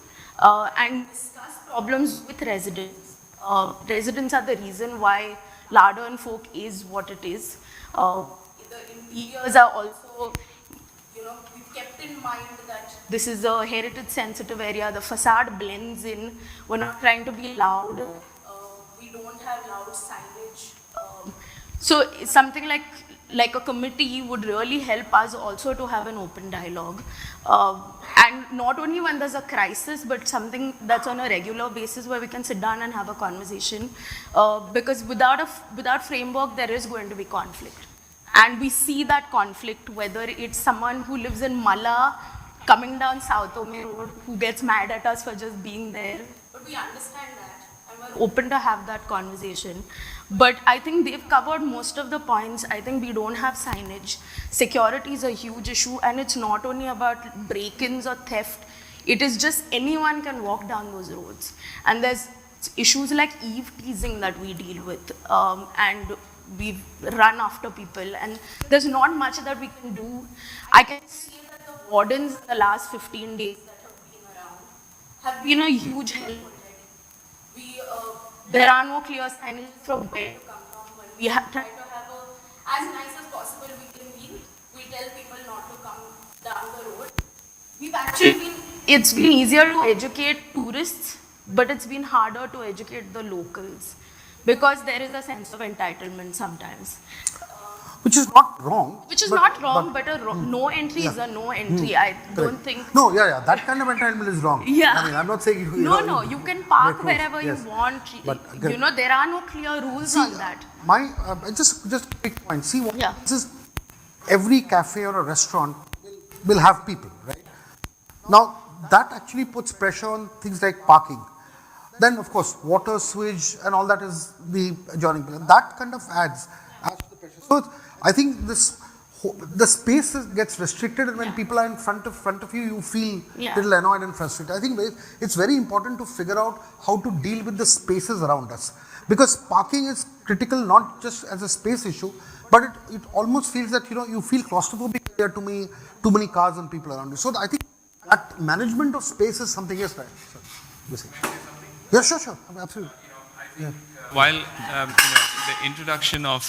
and discuss problems with residents. Residents are the reason why Larder and Folk is what it is. The interiors are also, we've kept in mind that this is a heritage sensitive area. The facade blends in. We're not trying to be loud. We don't have loud signage. So something like a committee would really help us also to have an open dialogue. And not only when there's a crisis, but something that's on a regular basis where we can sit down and have a conversation. Because without framework, there is going to be conflict. And we see that conflict, whether it's someone who lives in Malla coming down South Ome Road who gets mad at us for just being there. But we understand that, and we're open to have that conversation. But I think they've covered most of the points. I think we don't have signage. Security is a huge issue, and it's not only about break-ins or theft. It is just anyone can walk down those roads. And there's issues like eve teasing that we deal with, and we run after people, and there's not much that we can do. I can see that the wardens the last 15 days that have been around have been a huge help. There are no clear signage from where to come from. When we try to have as nice as possible we can be, we tell people not to come down the road. It's been easier to educate tourists, but it's been harder to educate the locals because there is a sense of entitlement sometimes. Which is not wrong. Which is not wrong, but no entry is a no entry. I don't think. No, that kind of entitlement is wrong. Yeah. I mean, I'm not saying you can park wherever yes. you want. But there are no clear rules on that. Just a quick point. See, what Yeah. this is, every cafe or a restaurant will have people, right? Now, that actually puts pressure on things like parking. Then, of course, water, sewage, and all that is the adjoining. That kind of adds to the pressure. So, I think the space gets restricted, and when people are in front of you, you feel a little annoyed and frustrated. I think it's very important to figure out how to deal with the spaces around us, because parking is critical not just as a space issue, but it almost feels that you feel claustrophobic. There are too many cars and people around you. So I think that management of space is something else. Right? Yeah, sure, absolutely. While the introduction of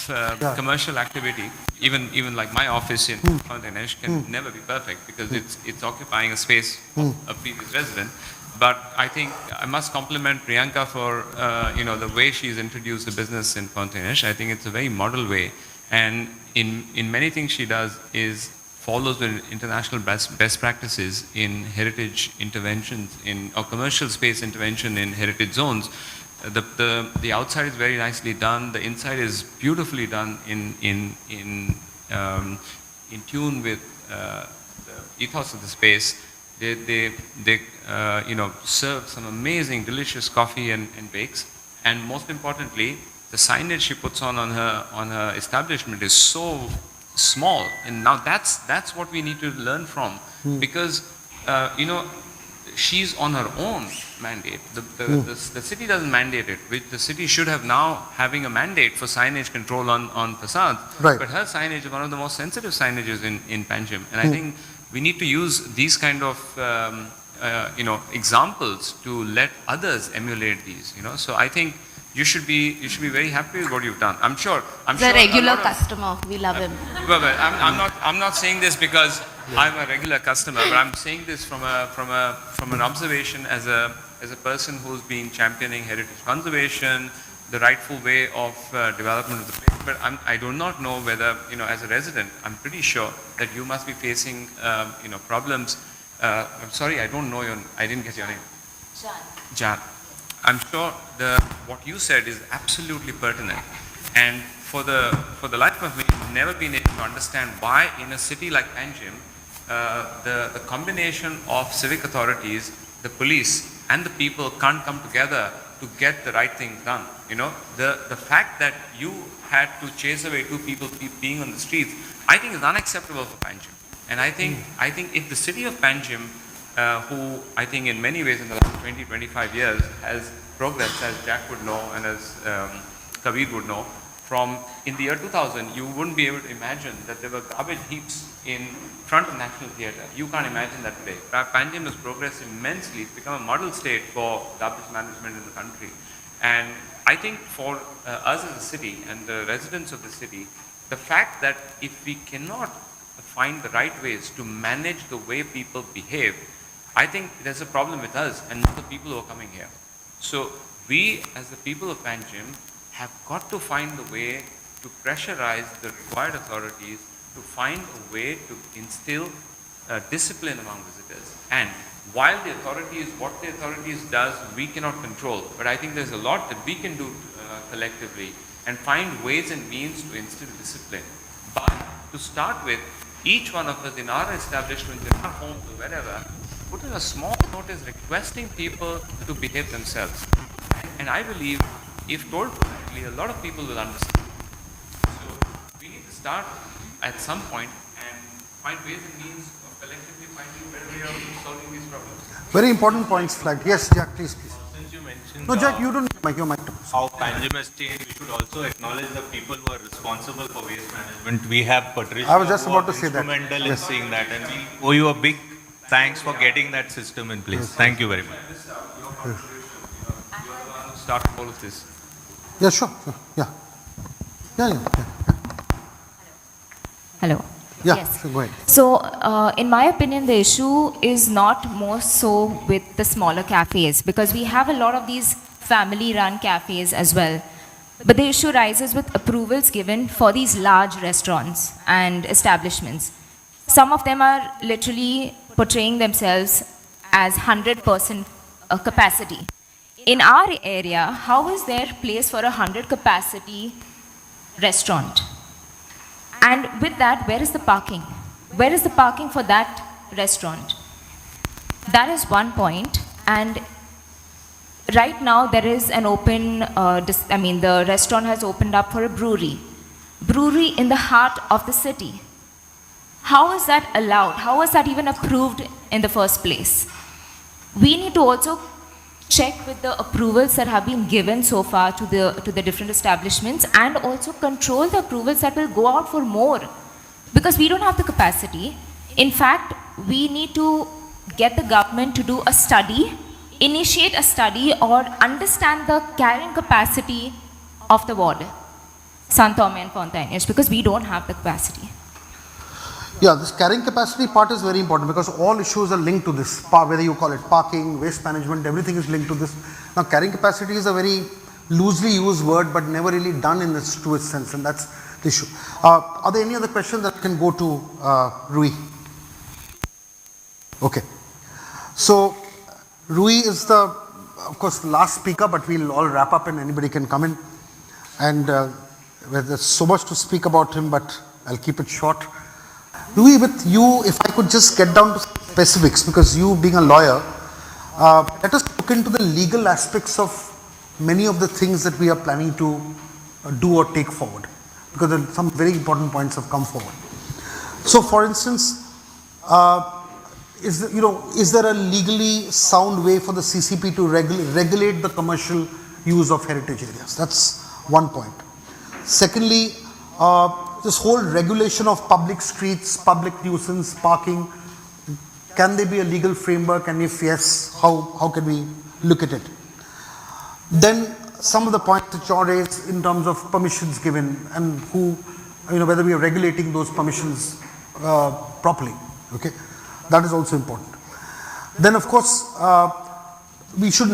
commercial activity, even like my office in Fontainhas can never be perfect because it's occupying a space of a previous resident. But I think I must compliment Priyanka for the way she's introduced the business in Fontainhas. I think it's a very model way, And in many things she does is follows the international best practices in heritage interventions or commercial space intervention in heritage zones. The outside is very nicely done. The inside is beautifully done in tune with the ethos of the space. They serve some amazing, delicious coffee and bakes. And most importantly, the signage she puts on her establishment is so small. And now that's what we need to learn from, because she's on her own mandate. The city doesn't mandate it. The city should have now having a mandate for signage control on facades. Right. But her signage is one of the most sensitive signages in Panjim. And I think we need to use these kind of examples to let others emulate these. So I think you should be very happy with what you've done. I'm sure. He's a regular customer. We love him. Well, I'm not saying this because I'm a regular customer, but I'm saying this from an observation as a person who's been championing heritage conservation, the rightful way of development of the place. But I do not know whether, as a resident, I'm pretty sure that you must be facing problems. I'm sorry, I don't know I didn't get your name. Jan. I'm sure what you said is absolutely pertinent, and for the life of me, I've never been able to understand why in a city like Panjim, the combination of civic authorities, the police, and the people can't come together to get the right thing done. The fact that you had to chase away two people being on the streets, I think is unacceptable for Panjim. And I think if the city of Panjim, who I think in many ways in the last 20-25 years has progressed, as Jack would know and as Kabir would know, from in the year 2000, you wouldn't be able to imagine that there were garbage heaps in front of National Theatre. You can't imagine that today. Panjim has progressed immensely. It's become a model state for garbage management in the country. And I think for us as a city and the residents of the city, the fact that if we cannot find the right ways to manage the way people behave, I think there's a problem with us and not the people who are coming here. So we, as the people of Panjim, have got to find a way to pressurize the required authorities to find a way to instill discipline among visitors. And while what the authorities does, we cannot control. But I think there's a lot that we can do collectively and find ways and means to instill discipline. But to start with, each one of us in our establishments, in our homes or wherever, put in a small notice requesting people to behave themselves. And I believe if told correctly, a lot of people will understand. So we need to start at some point and find ways and means of collectively finding a better way of solving these problems. Very important points flagged. Yes, Jack, please. Since you mentioned No, Jack, you don't make your mic. how Panjim has changed, we should also acknowledge the people who are responsible for waste management. We have Patricia, I was just who about was to say that. instrumental in Yes. seeing that, and we owe you a big thanks for getting that system in place. Thank you very much. Start all of this. Yeah, sure. Yeah. Hello. Yeah, Yes. sure, go ahead. So, in my opinion, the issue is not more so with the smaller cafes, because we have a lot of these family-run cafes as well. But the issue rises with approvals given for these large restaurants and establishments. Some of them are literally portraying themselves as 100% capacity. In our area, how is there place for a 100 capacity restaurant? And with that, where is the parking? Where is the parking for that restaurant? That is one point. And right now, there is an open, the restaurant has opened up for a brewery. Brewery in the heart of the city. How is that allowed? How is that even approved in the first place? We need to also check with the approvals that have been given so far to the different establishments, and also control the approvals that will go out for more, because we don't have the capacity. In fact, we need to get the government to do a study, initiate a study, or understand the carrying capacity of the ward, Fontainhas and Fontainhas, because we don't have the capacity. Yeah, this carrying capacity part is very important, because all issues are linked to this, whether you call it parking, waste management, everything is linked to this. Now, carrying capacity is a very loosely used word, but never really done in its truest sense, and that's issue. Are there any other questions that can go to Rui? Okay. So, Rui is of course, the last speaker, but we'll all wrap up and anybody can come in. And there's so much to speak about him, but I'll keep it short. Rui, with you, if I could just get down to specifics, because you being a lawyer, let us look into the legal aspects of many of the things that we are planning to do or take forward, because some very important points have come forward. So, for instance, is there a legally sound way for the CCP to regulate the commercial use of heritage areas? That's one point. Secondly, this whole regulation of public streets, public nuisance, parking, can there be a legal framework, and if yes, how can we look at it? Then some of the points that you raised in terms of permissions given and whether we are regulating those permissions properly. Okay, that is also important. Then of course, we should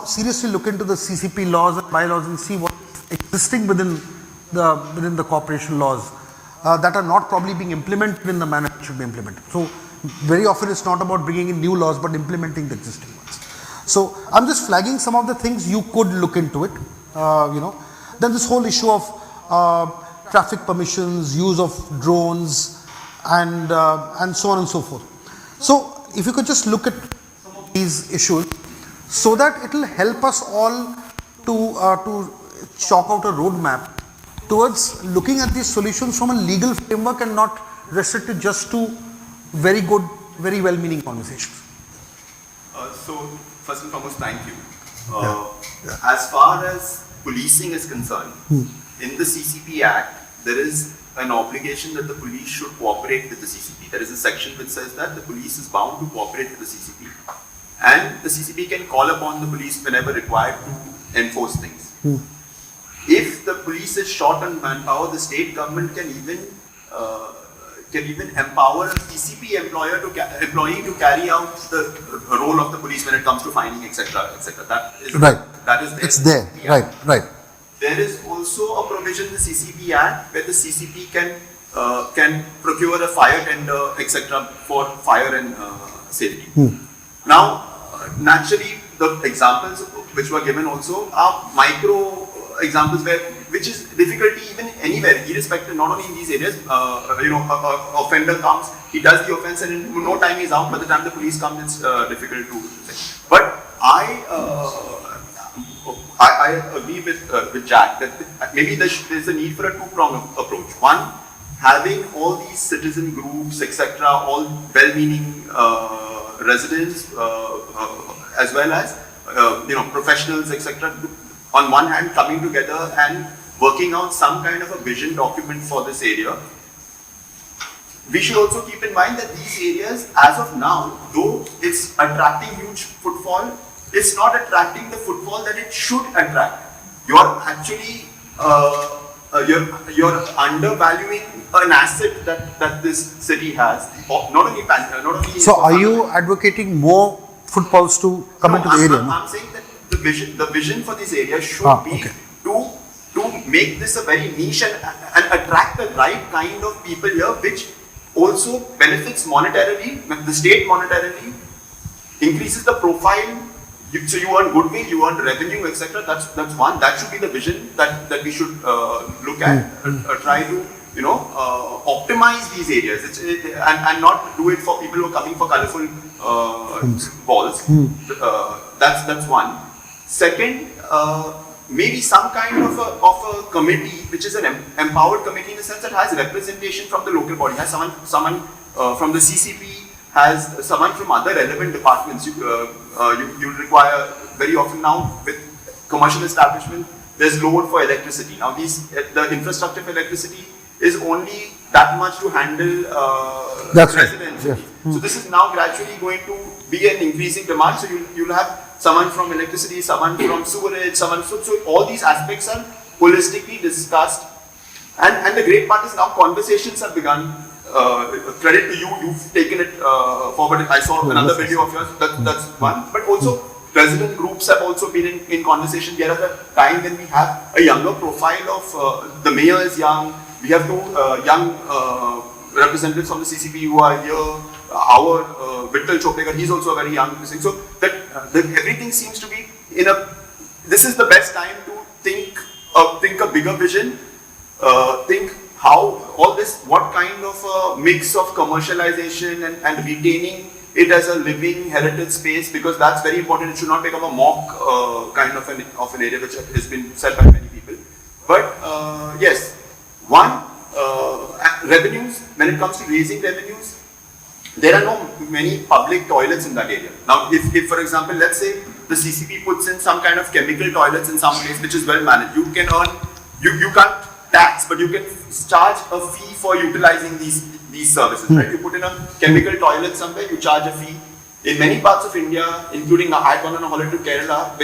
seriously look into the CCP laws and bylaws and see what is existing within the corporation laws that are not probably being implemented in the manner it should be implemented. So very often it's not about bringing in new laws, but implementing the existing ones. So I'm just flagging some of the things you could look into it. Then this whole issue of traffic permissions, use of drones, and so on and so forth. So if you could just look at some of these issues, so that it will help us all to chalk out a roadmap towards looking at these solutions from a legal framework and not restricted just to very good, very well-meaning conversations. So, first and foremost, thank you. As far as policing is concerned, in the CCP Act, there is an obligation that the police should cooperate with the CCP. There is a section which says that the police is bound to cooperate with the CCP. And the CCP can call upon the police whenever required to enforce things. If the police is short on manpower, the state government can even empower a CCP employee to carry out the role of the police when it comes to finding, etc., etc. That is right. That is there. It's there. Right. There is also a provision in the CCP Act where the CCP can procure a fire tender, etc., for fire and safety. Now, naturally, the examples which were given also are micro examples which is difficulty even anywhere, irrespective, not only in these areas. Offender comes, he does the offense, and in no time he's out. By the time the police comes, it's difficult to say. But I agree with Jack that maybe there's a need for a two-pronged approach. One, having all these citizen groups, etc., all well-meaning residents, as well as professionals, etc., on one hand coming together and working out some kind of a vision document for this area. We should also keep in mind that these areas, as of now, though it's attracting huge footfall, it's not attracting the footfall that it should attract. You're actually you're undervaluing an asset that this city has. Not only. So, are you advocating more footfalls to come into the area? I'm saying that the vision for this area should be to make this a very niche and attract the right kind of people here, which also benefits monetarily, the state monetarily, increases the profile. So you earn goodwill, you earn revenue, etc. That's one. That should be the vision that we should look at. Try to optimize these areas and not do it for people who are coming for colorful balls. That's one. Second, maybe some kind of a committee, which is an empowered committee in the sense that has representation from the local body, has someone from the CCP, has someone from other relevant departments. You require very often now with commercial establishment, there's load for electricity. Now the infrastructure for electricity is only that much to handle residents. Right. Yeah. So this is now gradually going to be an increasing demand. So you'll have someone from electricity, someone from sewerage, so all these aspects are holistically discussed. And the great part is now conversations have begun. Credit to you, you've taken it forward. I saw another video of yours, that's one. But also resident groups have also been in conversation. We are at a time when we have a younger profile of the mayor is young. We have two young representatives from the CCP who are here. Our Vittal Chopekar, he's also a very young person. So that everything seems to be in a. This is the best time to think a bigger vision. Think how all this, what kind of a mix of commercialization and retaining it as a living heritage space, because that's very important. It should not become a mock kind of an area which has been said by many people. But yes, one, revenues, when it comes to raising revenues, there are no many public toilets in that area. Now, if for example, let's say the CCP puts in some kind of chemical toilets in some place which is well managed, you can earn, you can't tax, but you can charge a fee for utilizing these services, right? You put in a chemical toilet somewhere, you charge a fee. In many parts of India, including I had gone on a holiday to Kerala,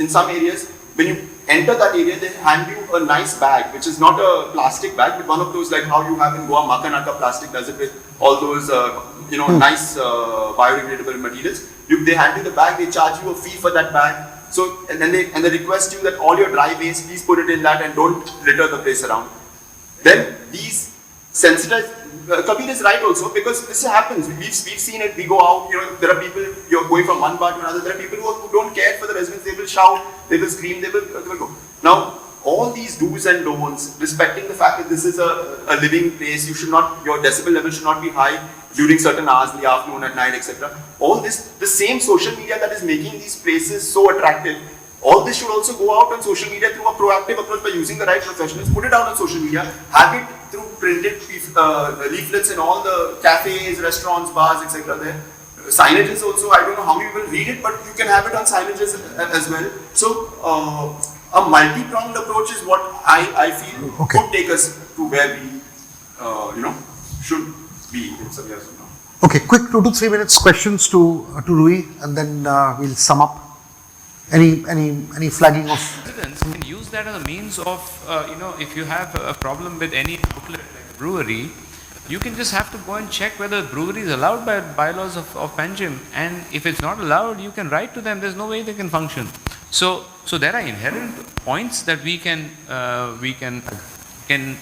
in some areas, when you enter that area, they hand you a nice bag, which is not a plastic bag, but one of those like how you have in Goa, Makanaka plastic does it with all those, nice biodegradable materials. They hand you the bag, they charge you a fee for that bag. So, and they request you that all your dry waste, please put it in that and don't litter the place around. Then these sensitized, Kabir is right also, because this happens. We've seen it. We go out, there are people, you're going from one bar to another. There are people who don't care for the residents. They will shout, they will scream, they will go. Now, all these do's and don'ts, respecting the fact that this is a living place, your decibel level should not be high during certain hours in the afternoon, at night, etc. All this, the same social media that is making these places so attractive, all this should also go out on social media through a proactive approach by using the right professionals, put it out on social media, have it through printed leaflets in all the cafes, restaurants, bars, etc. there. Signages also, I don't know how many people read it, but you can have it on signages as well. So, a multi-pronged approach is what I feel could take us to where we, should be in some years from now. Okay, quick 2 to 3 minutes questions to Rui, and then we'll sum up. Any flagging of Residents can use that as a means of, if you have a problem with any outlet like a brewery, you can just have to go and check whether the brewery is allowed by bylaws of Panjim, and if it's not allowed, you can write to them. There's no way they can function. So there are inherent points that we can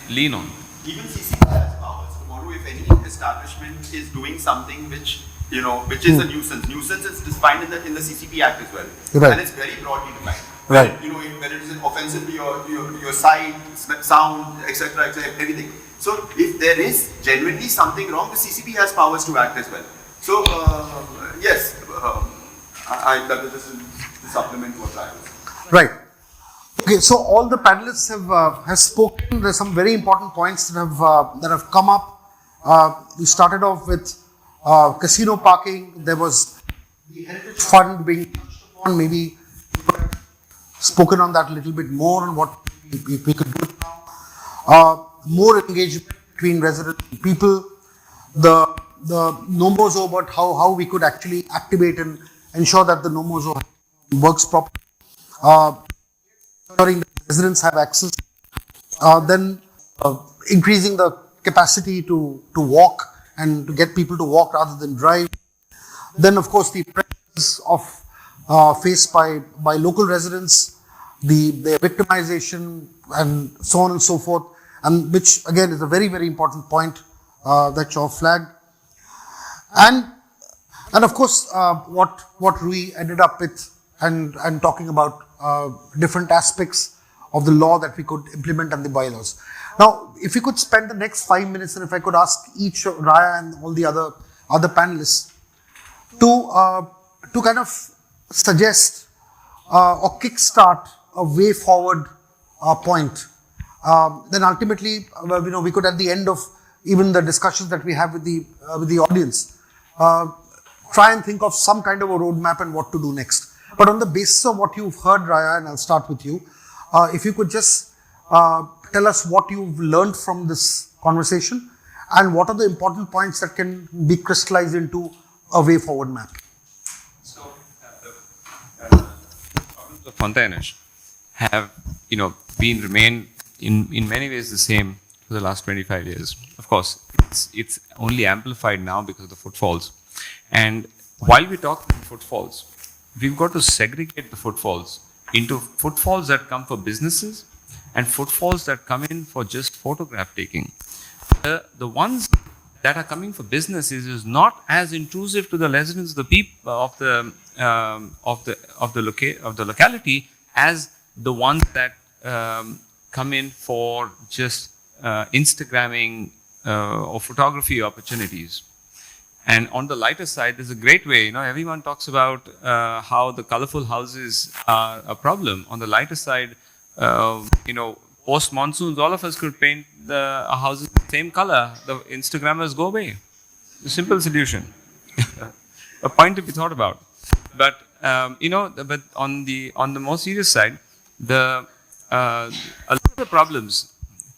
lean on. Even CCP has powers. Tomorrow, if any establishment is doing something which is a nuisance. Nuisance is defined in the CCP Act as well, right. And it's very broadly defined. Right. Whether it is offensive to your sight, sound, etc., everything. So if there is genuinely something wrong, the CCP has powers to act as well. So yes, I this is the supplement to what I was. Right. Okay, so all the panelists have spoken. There's some very important points that have come up. We started off with casino parking. There was the heritage fund being touched upon. Maybe spoken on that a little bit more on what we could do now. More engagement between residents and people. The Nomozo, about how we could actually activate and ensure that the Nomozo works properly. Ensuring that residents have access. Then increasing the capacity to walk and to get people to walk rather than drive. Then, of course, the pressures faced by local residents, the victimization and so on and so forth, and which again is a very, very important point that you have flagged. And of course, what Rui ended up with and talking about different aspects of the law that we could implement and the bylaws. Now, if you could spend the next 5 minutes, and if I could ask each Raya and all the other panelists to kind of suggest or kickstart a way forward point, then ultimately, we could at the end of even the discussions that we have with the audience, try and think of some kind of a roadmap and what to do next. But on the basis of what you've heard, Raya, and I'll start with you, if you could just tell us what you've learned from this conversation and what are the important points that can be crystallized into a way forward map. So, the problems of Fontainhas have, remained in many ways the same for the last 25 years. Of course, it's only amplified now because of the footfalls. And while we talk about footfalls, we've got to segregate the footfalls into footfalls that come for businesses and footfalls that come in for just photograph taking. The ones that are coming for business is not as intrusive to the residents, the people of the locality, as the ones that come in for just Instagramming or photography opportunities. And on the lighter side, there's a great way. Everyone talks about how the colorful houses are a problem. On the lighter side, post monsoons, all of us could paint our houses the same color. The Instagrammers go away. The simple solution. A point to be thought about. But but on the more serious side, a lot of the problems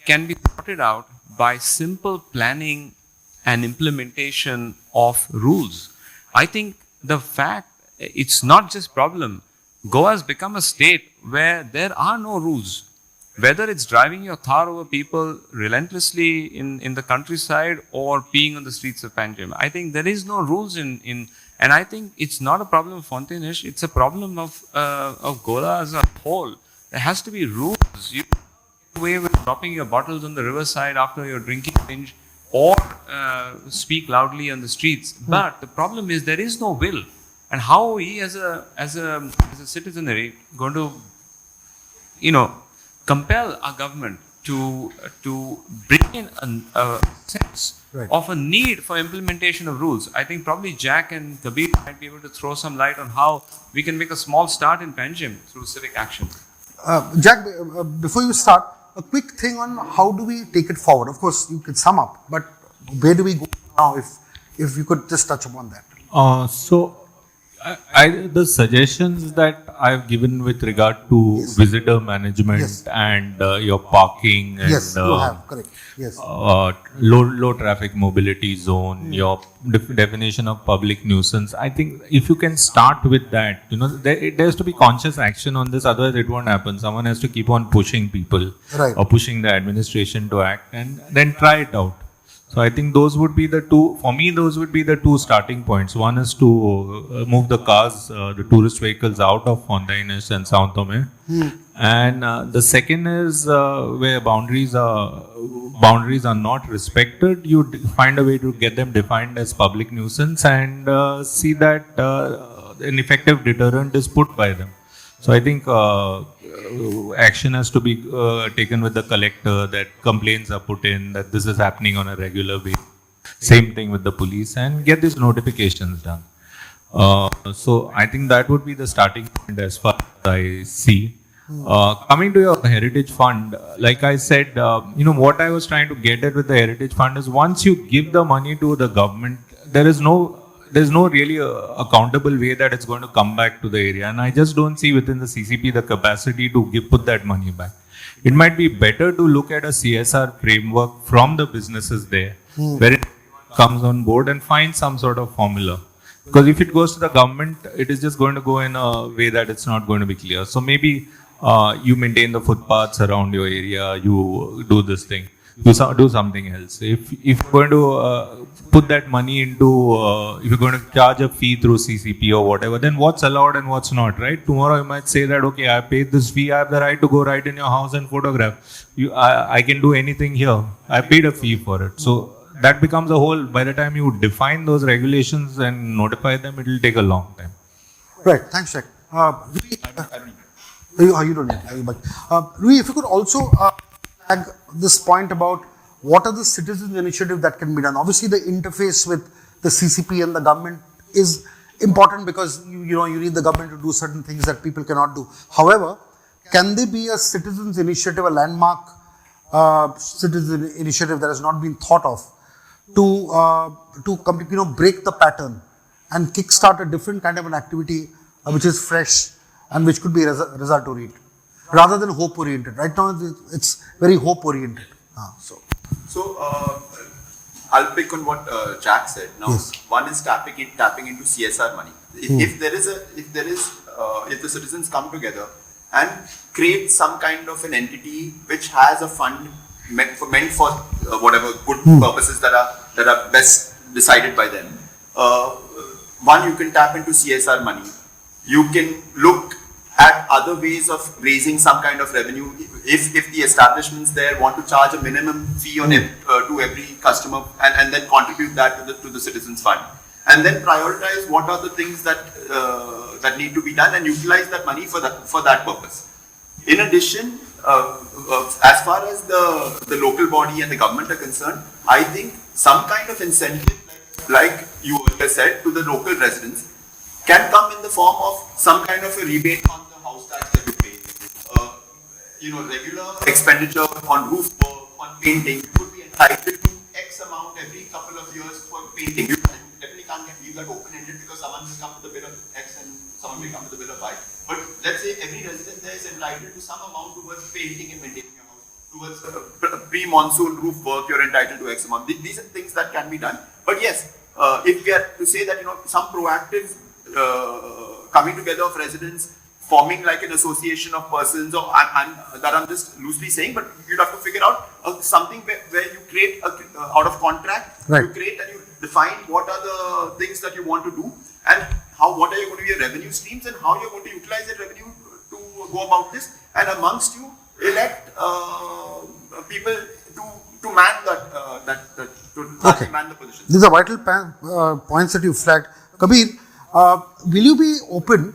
can be sorted out by simple planning and implementation of rules. I think the fact it's not just problem. Goa has become a state where there are no rules. Whether it's driving your car over people relentlessly in the countryside or being on the streets of Panjim, I think there is no rules and I think it's not a problem of Fontainhas, it's a problem of Goa as a whole. There has to be rules. You can't get away with dropping your bottles on the riverside after your drinking binge or speak loudly on the streets. But the problem is there is no will. And how are we as a citizenry going to, compel our government to bring in a sense of a need for implementation of rules? I think probably Jack and Kabir might be able to throw some light on how we can make a small start in Panjim through civic action. Jack, before you start, a quick thing on how do we take it forward. Of course, you could sum up, but where do we go now if you could just touch upon that? So the suggestions that I've given with regard to visitor management and your parking and yes, you have, correct. Yes. Low traffic mobility zone, your definition of public nuisance. I think if you can start with that, there has to be conscious action on this, otherwise it won't happen. Someone has to keep on pushing people or pushing the administration to act and then try it out. So I think those would be the two starting points. One is to move the cars, the tourist vehicles out of Fontainhas and Sao Tome. And the second is where boundaries are not respected, you find a way to get them defined as public nuisance and see that an effective deterrent is put by them. So I think action has to be taken with the collector, that complaints are put in, that this is happening on a regular basis. Same thing with the police, and get these notifications done. So I think that would be the starting point as far as I see. Coming to your Heritage Fund, like I said, what I was trying to get at with the Heritage Fund is once you give the money to the government, there's no really accountable way that it's going to come back to the area. And I just don't see within the CCP the capacity to put that money back. It might be better to look at a CSR framework from the businesses there, where it comes on board and find some sort of formula. Because if it goes to the government, it is just going to go in a way that it's not going to be clear. So maybe you maintain the footpaths around your area, you do this thing. Do something else. If you're going to put that money into, if you're going to charge a fee through CCP or whatever, then what's allowed and what's not, right? Tomorrow you might say that, okay, I paid this fee, I have the right to go right in your house and photograph. I can do anything here. I paid a fee for it. So that becomes a whole, by the time you define those regulations and notify them, it will take a long time. Right, thanks, Jack. You don't need, but Rui, if you could also this point about what are the citizens' initiatives that can be done. Obviously, the interface with the CCP and the government is important because you need the government to do certain things that people cannot do. However, can there be a citizens' initiative, a landmark citizen initiative that has not been thought of to break the pattern and kickstart a different kind of an activity which is fresh and which could be result oriented rather than hope oriented? Right now, it's very hope oriented. So I'll pick on what Jack said. Now, one is tapping into CSR money. If the citizens come together and create some kind of an entity which has a fund meant for whatever good purposes that are best decided by them. One, you can tap into CSR money. you can look at other ways of raising some kind of revenue. If the establishments there want to charge a minimum fee on to every customer and then contribute that to the citizens fund, and then prioritize what are the things that that need to be done and utilize that money for that purpose. In addition, as far as the local body and the government are concerned, I think some kind of incentive, like you earlier said, to the local residents can come in the form of some kind of a rebate on the house tax that you pay. Regular expenditure on roof work, on painting. You could be entitled to X amount every couple of years for painting. You definitely can't leave that open-ended because someone will come with a bill of X and someone will come with a bill of Y. But let's say every resident there is entitled to some amount towards painting and maintaining your house. Towards pre-monsoon roof work, you're entitled to X amount. These are things that can be done. But yes, if we are to say that some proactive coming together of residents, forming like an association of persons, or that I'm just loosely saying, but you'd have to figure out something where you create out of contract, right. You create and you define what are the things that you want to do and what are you going to be your revenue streams and how you're going to utilize that revenue to go about this, and amongst you elect people to man man the position. These are vital points that you flagged. Kabir, will you be open,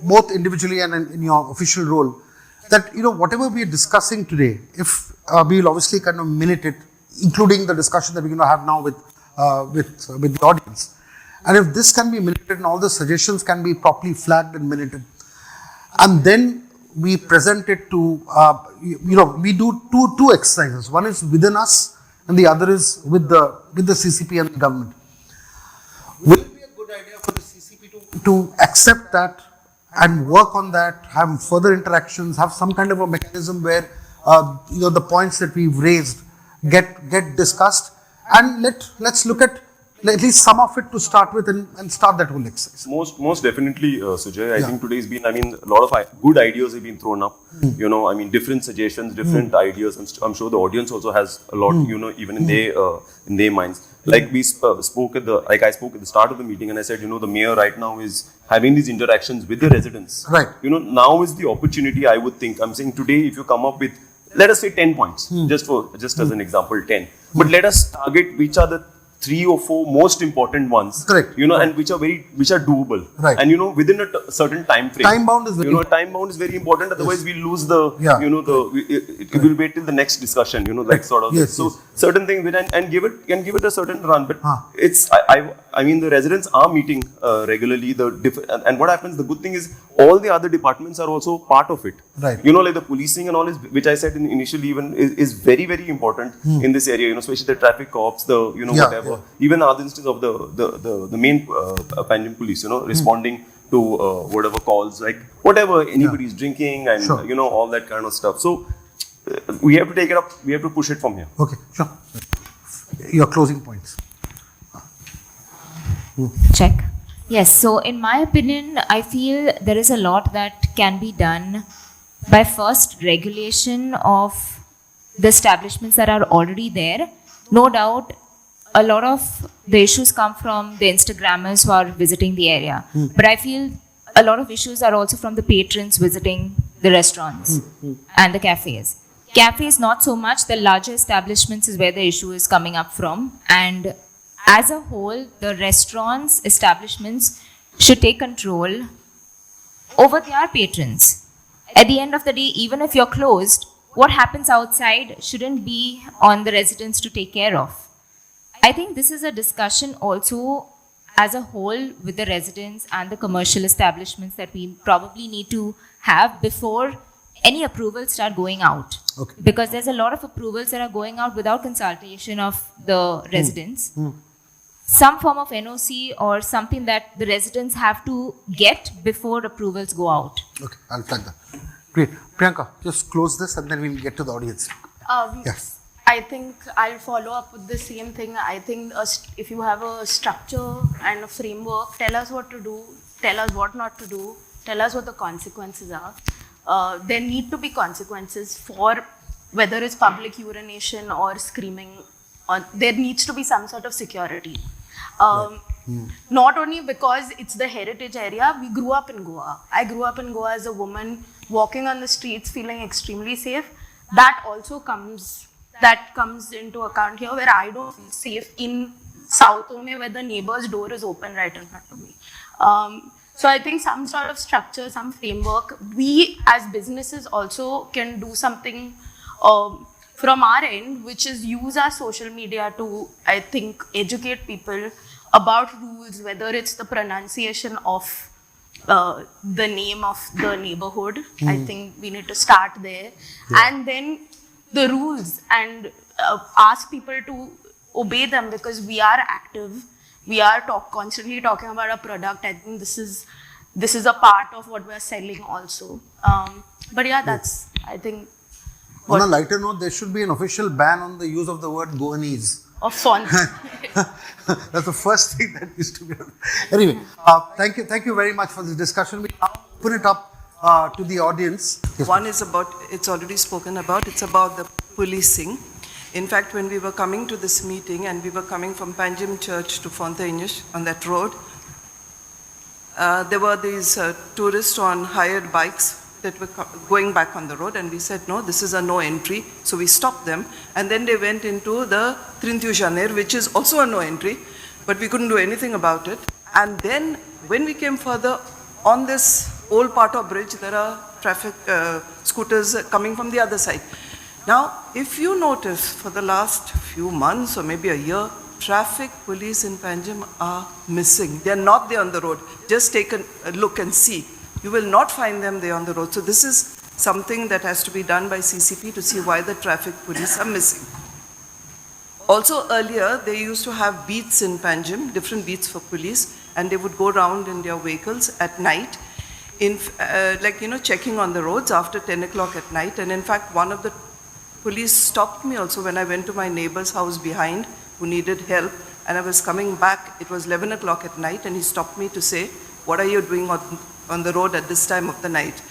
both individually and in your official role, that whatever we are discussing today, if we will obviously kind of minute it, including the discussion that we're going to have now with the audience, and if this can be minuted and all the suggestions can be properly flagged and minuted, and then we present it to we do two exercises. One is within us, and the other is with the CCP and the government. Will it be a good idea for the CCP to accept that and work on that, have further interactions, have some kind of a mechanism where the points that we've raised get discussed, and let's look at least some of it to start with and start that whole exercise. Most definitely, Sujay. I think today's been, a lot of good ideas have been thrown up. Different suggestions, different ideas. I'm sure the audience also has a lot, even in their minds. Like we spoke I spoke at the start of the meeting, and I said, the mayor right now is having these interactions with the residents. Right. Now is the opportunity. I would think. I'm saying today, if you come up with, let us say 10 points, just as an example, 10. But let us target which are the 3 or 4 most important ones. Correct. And which are doable. Right. And within a certain time frame. Time bound is very important. Time bound is very important. Otherwise, we lose the. It will wait till the next discussion. Sort of. Yes, so yes. certain things and give it a certain run. But it's the residents are meeting regularly. And what happens? The good thing is all the other departments are also part of it. Right. Like the policing and all which I said initially even is very, very important in this area. Especially the traffic cops, whatever. Yeah. Even other instances of the main Panjim police, responding to whatever calls, like whatever anybody's drinking and all that kind of stuff. So we have to take it up. We have to push it from here. Okay, sure. Your closing points. Check. Yes, so in my opinion, I feel there is a lot that can be done by first regulation of the establishments that are already there. No doubt, a lot of the issues come from the Instagrammers who are visiting the area. But I feel a lot of issues are also from the patrons visiting the restaurants and the cafes. Cafes, not so much. The larger establishments is where the issue is coming up from. And as a whole, the restaurants, establishments should take control over their patrons. At the end of the day, even if you're closed, what happens outside shouldn't be on the residents to take care of. I think this is a discussion also as a whole with the residents and the commercial establishments that we probably need to have before any approvals start going out. Okay. Because there's a lot of approvals that are going out without consultation of the residents. Some form of NOC or something that the residents have to get before approvals go out. Okay, I'll flag that. Great. Priyanka, just close this and then we'll get to the audience. Yes. I think I'll follow up with the same thing. I think if you have a structure and a framework, tell us what to do, tell us what not to do, tell us what the consequences are. There need to be consequences for whether it's public urination or screaming. There needs to be some sort of security. Not only because it's the heritage area, we grew up in Goa. I grew up in Goa as a woman, walking on the streets, feeling extremely safe. That also comes into account here, where I don't feel safe in South Home, where the neighbor's door is open right in front of me. So I think some sort of structure, some framework, we as businesses also can do something from our end, which is use our social media to, I think, educate people about rules, whether it's the pronunciation of the name of the neighborhood. I think we need to start there. And then the rules, and ask people to obey them, because we are active. We are constantly talking about our product. I think this is a part of what we're selling also. But yeah, that's, I think. On a lighter note, there should be an official ban on the use of the word Goanese. Of font. That's the first thing that needs to be done. Anyway, thank you very much for this discussion. We now open it up to the audience. Yes, one is about, it's already spoken about, it's about the policing. In fact, when we were coming to this meeting and we were coming from Panjim Church to Fontainhas on that road, there were these tourists on hired bikes that were going back on the road, and we said, no, this is a no entry. So we stopped them, and then they went into the Trintiu Janeiro, which is also a no entry, but we couldn't do anything about it. And then when we came further on this old Pato bridge, there are traffic scooters coming from the other side. Now, if you notice, for the last few months or maybe a year, traffic police in Panjim are missing. They are not there on the road. Just take a look and see. You will not find them there on the road. So this is something that has to be done by CCP to see why the traffic police are missing. Also earlier, they used to have beats in Panjim, different beats for police, and they would go around in their vehicles at night, checking on the roads after 10 o'clock at night. And in fact, one of the police stopped me also when I went to my neighbor's house behind who needed help, and I was coming back. It was 11 o'clock at night, and he stopped me to say, what are you doing on the road at this time of the night?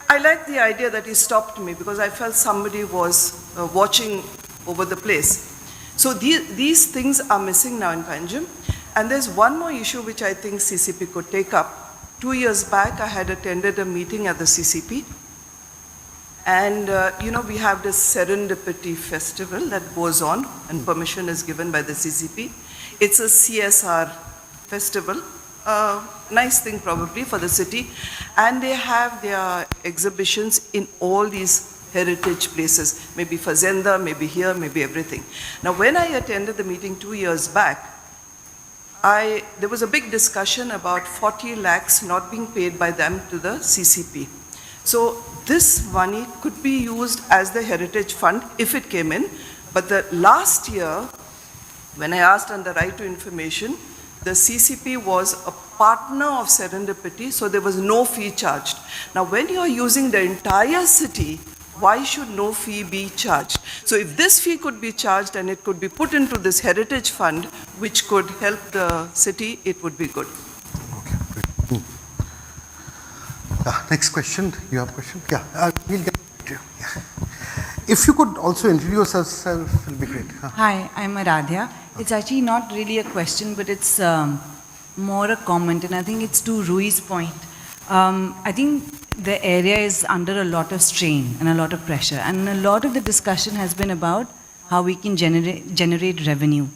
I like the idea that he stopped me because I felt somebody was watching over the place. So these things are missing now in Panjim. And there's one more issue which I think CCP could take up. 2 years back, I had attended a meeting at the CCP. And, we have this Serendipity festival that goes on, and permission is given by the CCP. It's a CSR festival, nice thing probably for the city. And they have their exhibitions in all these heritage places, maybe Fazenda, maybe here, maybe everything. Now, when I attended the meeting 2 years back, there was a big discussion about 40 lakhs not being paid by them to the CCP. So this money could be used as the heritage fund if it came in. But the last year, when I asked on the right to information, the CCP was a partner of Serendipity, so there was no fee charged. Now, when you are using the entire city, why should no fee be charged? So if this fee could be charged and it could be put into this heritage fund, which could help the city, it would be good. Okay, great. Next question. You have a question? Yeah, we'll get to you. Yeah. If you could also introduce yourself, it'll be great. Hi, I'm Aradhya. It's actually not really a question, but it's more a comment, and I think it's to Rui's point. I think the area is under a lot of strain and a lot of pressure, and a lot of the discussion has been about how we can generate revenue.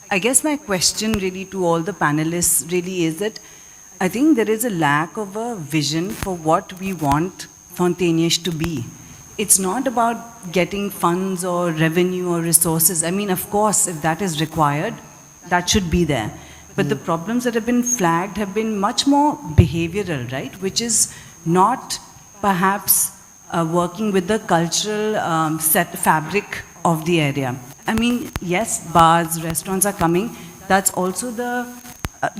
I guess my question really to all the panelists really is that I think there is a lack of a vision for what we want Fontainhas to be. It's not about getting funds or revenue or resources. I mean, of course, if that is required, that should be there. But the problems that have been flagged have been much more behavioral, right? Which is not perhaps working with the cultural fabric of the area. I mean, yes, bars, restaurants are coming. That's also the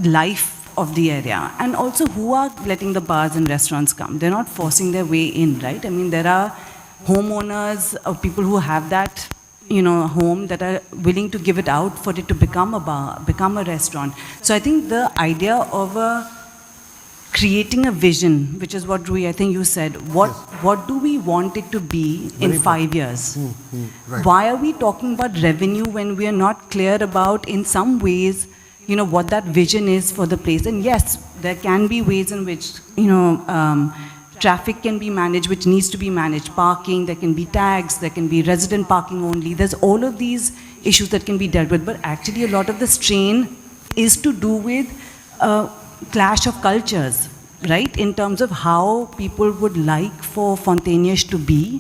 life of the area. And also, who are letting the bars and restaurants come? They're not forcing their way in, right? I mean, there are homeowners or people who have that, home that are willing to give it out for it to become a bar, become a restaurant. So I think the idea of creating a vision, which is what Rui, I think you said, what do we want it to be in 5 years? Right. Why are we talking about revenue when we are not clear about, in some ways, what that vision is for the place. And yes, there can be ways in which, traffic can be managed, which needs to be managed. Parking, there can be tags, there can be resident parking only. There's all of these issues that can be dealt with. But actually, a lot of the strain is to do with clash of cultures, right? In terms of how people would like for Fontainhas to be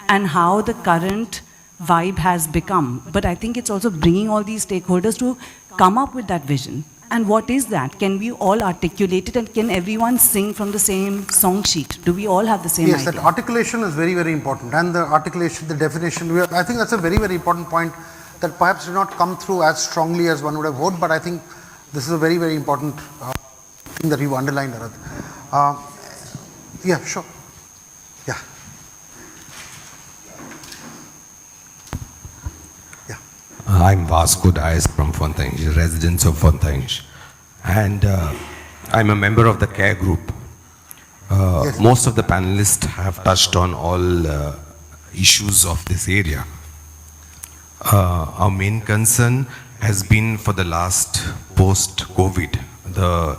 and how the current vibe has become. But I think it's also bringing all these stakeholders to come up with that vision. And what is that? Can we all articulate it, and can everyone sing from the same song sheet? Do we all have the same Yes, idea? that articulation is very, very important. And the articulation, the definition, I think that's a very, very important point that perhaps did not come through as strongly as one would have hoped, but I think this is a very, very important thing that you've underlined, Arad. Yeah, sure. Yeah. I'm Vasco Dias from Fontainhas, residents of Fontainhas. And I'm a member of the CARE group. Yes. Most of the panelists have touched on all issues of this area. Our main concern has been for the last post-COVID, the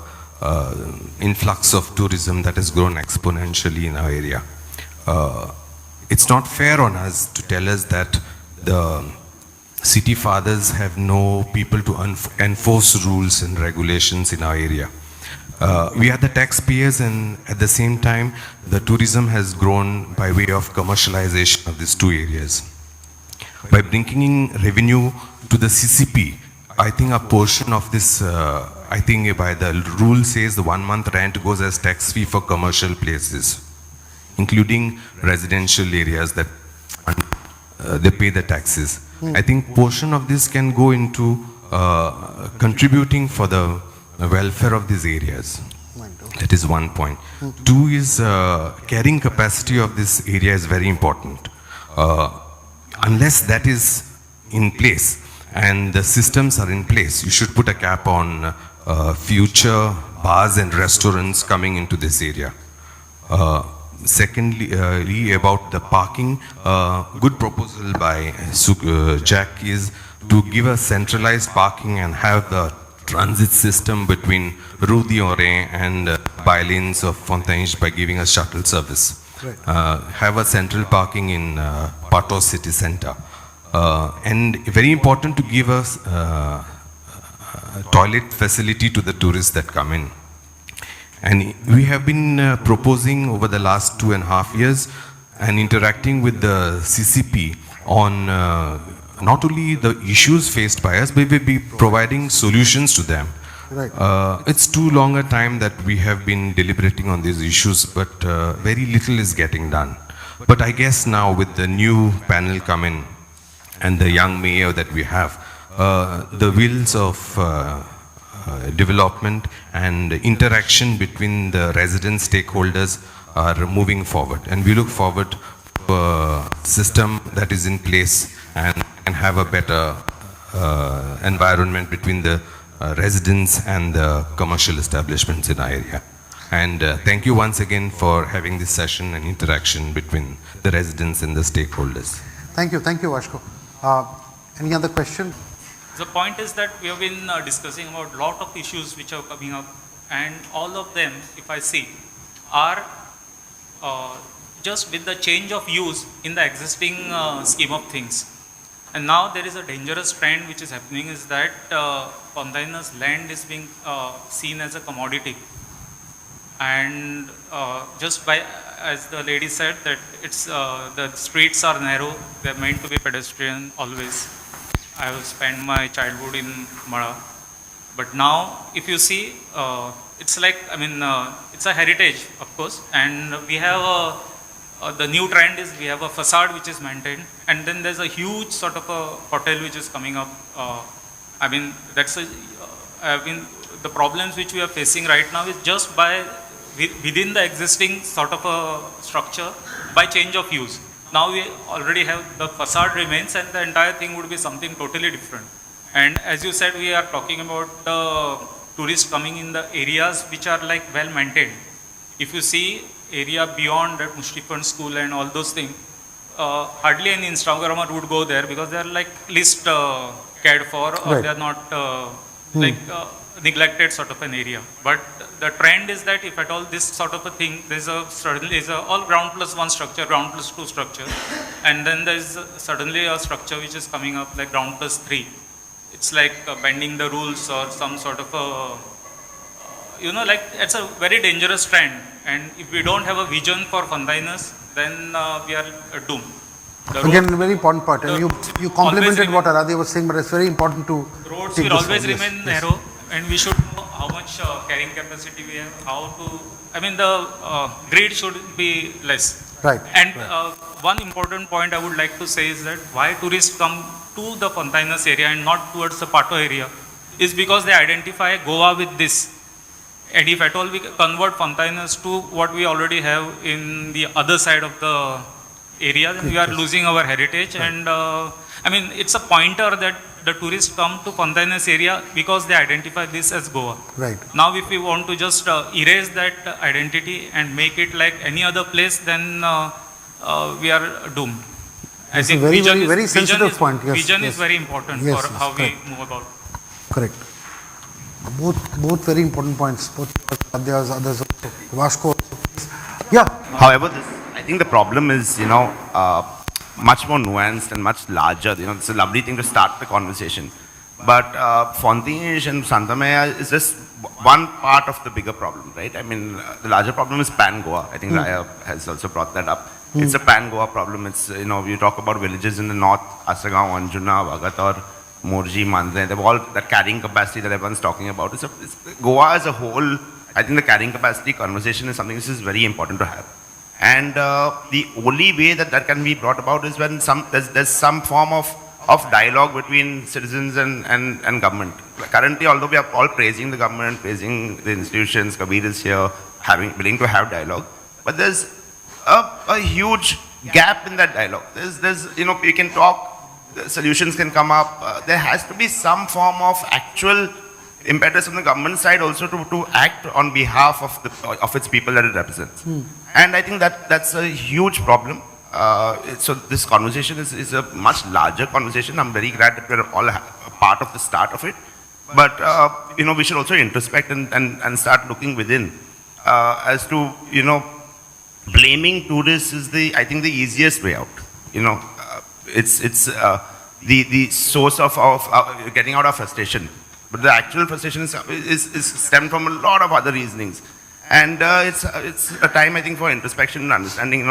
influx of tourism that has grown exponentially in our area. It's not fair on us to tell us that the city fathers have no people to enforce rules and regulations in our area. We are the taxpayers, and at the same time, the tourism has grown by way of commercialization of these two areas. By bringing in revenue to the CCP, I think a portion of this, I think by the rule says the 1 month rent goes as tax free for commercial places, including residential areas that they pay the taxes. I think portion of this can go into contributing for the welfare of these areas. That is one point. Two is carrying capacity of this area is very important. Unless that is in place and the systems are in place, you should put a cap on future bars and restaurants coming into this area. Secondly, about the parking, good proposal by Jack is to give a centralized parking and have the transit system between Rue d'Oré and by-lanes of Fontainhas by giving a shuttle service. Right. Have a central parking in Pato city center. And very important to give us toilet facility to the tourists that come in. And we have been proposing over the last 2.5 years and interacting with the CCP on not only the issues faced by us, but we'll be providing solutions to them. Right. It's too long a time that we have been deliberating on these issues, but very little is getting done. But I guess now with the new panel coming and the young mayor that we have, the wheels of development and interaction between the resident stakeholders are moving forward. And we look forward to a system that is in place and have a better environment between the residents and the commercial establishments in our area. And thank you once again for having this session and interaction between the residents and the stakeholders. Thank you, Vashko. Any other question? The point is that we have been discussing about a lot of issues which are coming up, and all of them, if I see, are just with the change of use in the existing scheme of things. And now there is a dangerous trend which is happening, is that Fontainhas land is being seen as a commodity. And just by, as the lady said, that it's the streets are narrow, they're meant to be pedestrian always. I have spent my childhood in Mada. But now, if you see, it's like, it's a heritage, of course, and we have the new trend is we have a facade which is maintained, and then there's a huge sort of a hotel which is coming up. That's the problems which we are facing right now is just by within the existing sort of a structure by change of use. Now we already have the facade remains, and the entire thing would be something totally different. And as you said, we are talking about the tourists coming in the areas which are like well maintained. If you see area beyond that Mushrifan school and all those things, hardly any Instagrammer would go there because they are like least cared for, or Right. they are not like neglected sort of an area. But the trend is that if at all this sort of a thing, there's a all ground plus one structure, ground plus two structure, and then there's suddenly a structure which is coming up like ground plus three. It's like bending the rules or some sort of a, like it's a very dangerous trend. And if we don't have a vision for Fontainhas, then we are doomed. Again, a very important part. And you complimented what Aradhya was saying, but it's very important to. Roads will always remain narrow, and we should know how much carrying capacity we have, the grid should be less. Right. And one important point I would like to say is that why tourists come to the Fontainhas area and not towards the Pato area is because they identify Goa with this. And if at all we convert Fontainhas to what we already have in the other side of the area, then we are losing our heritage. Right. And it's a pointer that the tourists come to Fontainhas area because they identify this as Goa. Right. Now, if we want to just erase that identity and make it like any other place, then we are doomed. I think a very sensitive point. Yes, vision is very important for how we move about. Correct. Both very important points. Both others also. Vasco. Yeah. However, I think the problem is, much more nuanced and much larger. It's a lovely thing to start the conversation. But Fontainhas and Santa Maya is just one part of the bigger problem, right? The larger problem is Pan-Goa. I think Raya has also brought that up. It's a Pan-Goa problem. It's, you talk about villages in the north, Asagaon, Anjuna, Vagator, Morji, Mandre, they've all that carrying capacity that everyone's talking about. It's Goa as a whole, I think the carrying capacity conversation is something which is very important to have. And the only way that can be brought about is when there's some form of dialogue between citizens and government. Currently, although we are all praising the government, praising the institutions, Kabir is here, willing to have dialogue, but there's a huge gap in that dialogue. We can talk, solutions can come up. There has to be some form of actual impetus from the government side also to act on behalf of its people that it represents. And I think that's a huge problem. So this conversation is a much larger conversation. I'm very glad that we're all a part of the start of it. But we should also introspect and start looking within as to blaming tourists is I think the easiest way out. It's the source of getting out of frustration. But the actual frustration is stemmed from a lot of other reasonings. And it's a time, I think, for introspection and understanding,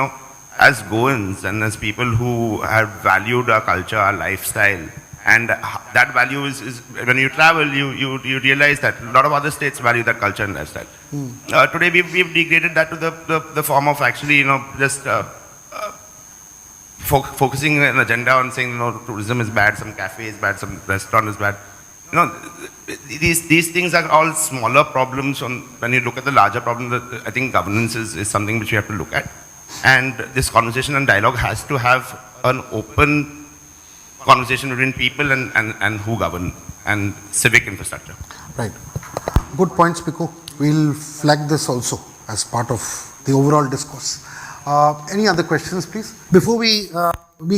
as Goans and as people who have valued our culture, our lifestyle. And that value is when you travel, you realize that a lot of other states value that culture and lifestyle. Today, we've degraded that to the form of actually, just focusing an agenda on saying, tourism is bad, some cafe is bad, some restaurant is bad. These things are all smaller problems. When you look at the larger problem, I think governance is something which we have to look at. And this conversation and dialogue has to have an open conversation between people and who govern and civic infrastructure. Right. Good points, Piku. We'll flag this also as part of the overall discourse. Any other questions, please? Before we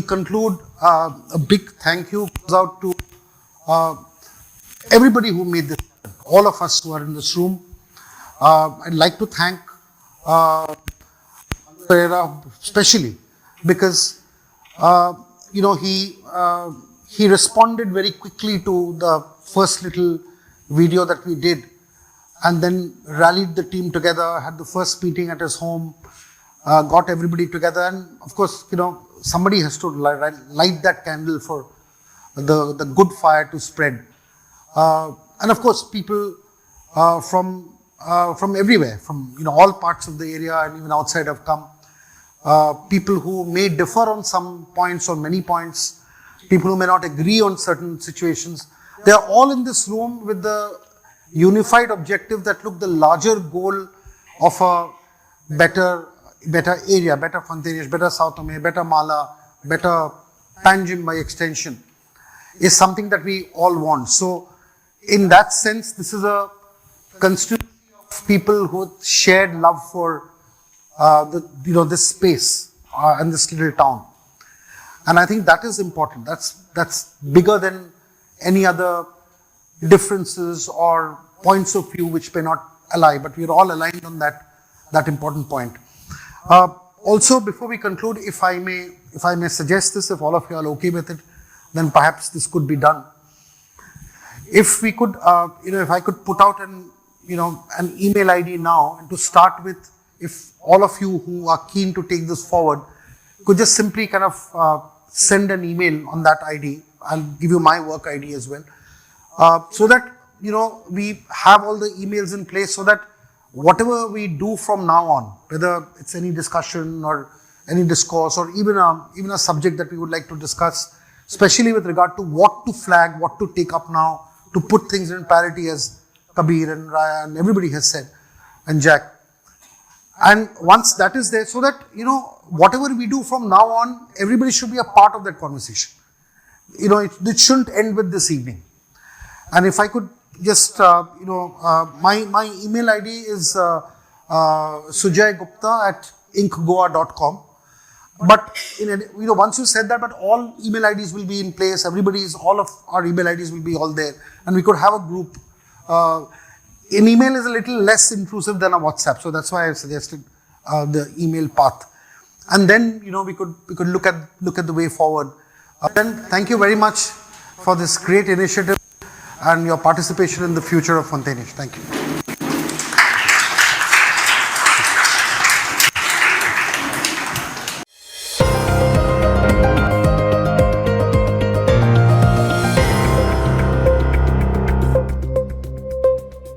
conclude, a big thank you goes out to everybody who made this happen, all of us who are in this room. I'd like to thank Pereira especially because he responded very quickly to the first little video that we did, and then rallied the team together, had the first meeting at his home, got everybody together, and of course, somebody has to light that candle for the good fire to spread. And of course, people from everywhere, from all parts of the area and even outside have come. People who may differ on some points or many points, people who may not agree on certain situations. They are all in this room with the unified objective that look, the larger goal of a better area, better Fontainhas, better South Ame, better Mala, better Panjim by extension, is something that we all want. So in that sense, this is a constituency of people who shared love for this space and this little town. And I think that is important. That's bigger than any other differences or points of view which may not ally, but we are all aligned on that important point. Also, before we conclude, if I may suggest this, if all of you are okay with it, then perhaps this could be done. If we could, if I could put out an email ID now, and to start with, if all of you who are keen to take this forward could just simply kind of send an email on that ID. I'll give you my work ID as well, so that we have all the emails in place, so that whatever we do from now on, whether it's any discussion or any discourse or even a subject that we would like to discuss, especially with regard to what to flag, what to take up now, to put things in parity, as Kabir and Raya and everybody has said, and Jack. And once that is there, so that, whatever we do from now on, everybody should be a part of that conversation. It shouldn't end with this evening. And if I could just, my email ID is sujaygupta@inkgoa.com. But once you said that, but all email IDs will be in place. All of our email IDs will be all there, and we could have a group. An email is a little less intrusive than a WhatsApp, so that's why I suggested the email path. And then we could look at the way forward. Then thank you very much for this great initiative and your participation in the future of Fontainhas. Thank you.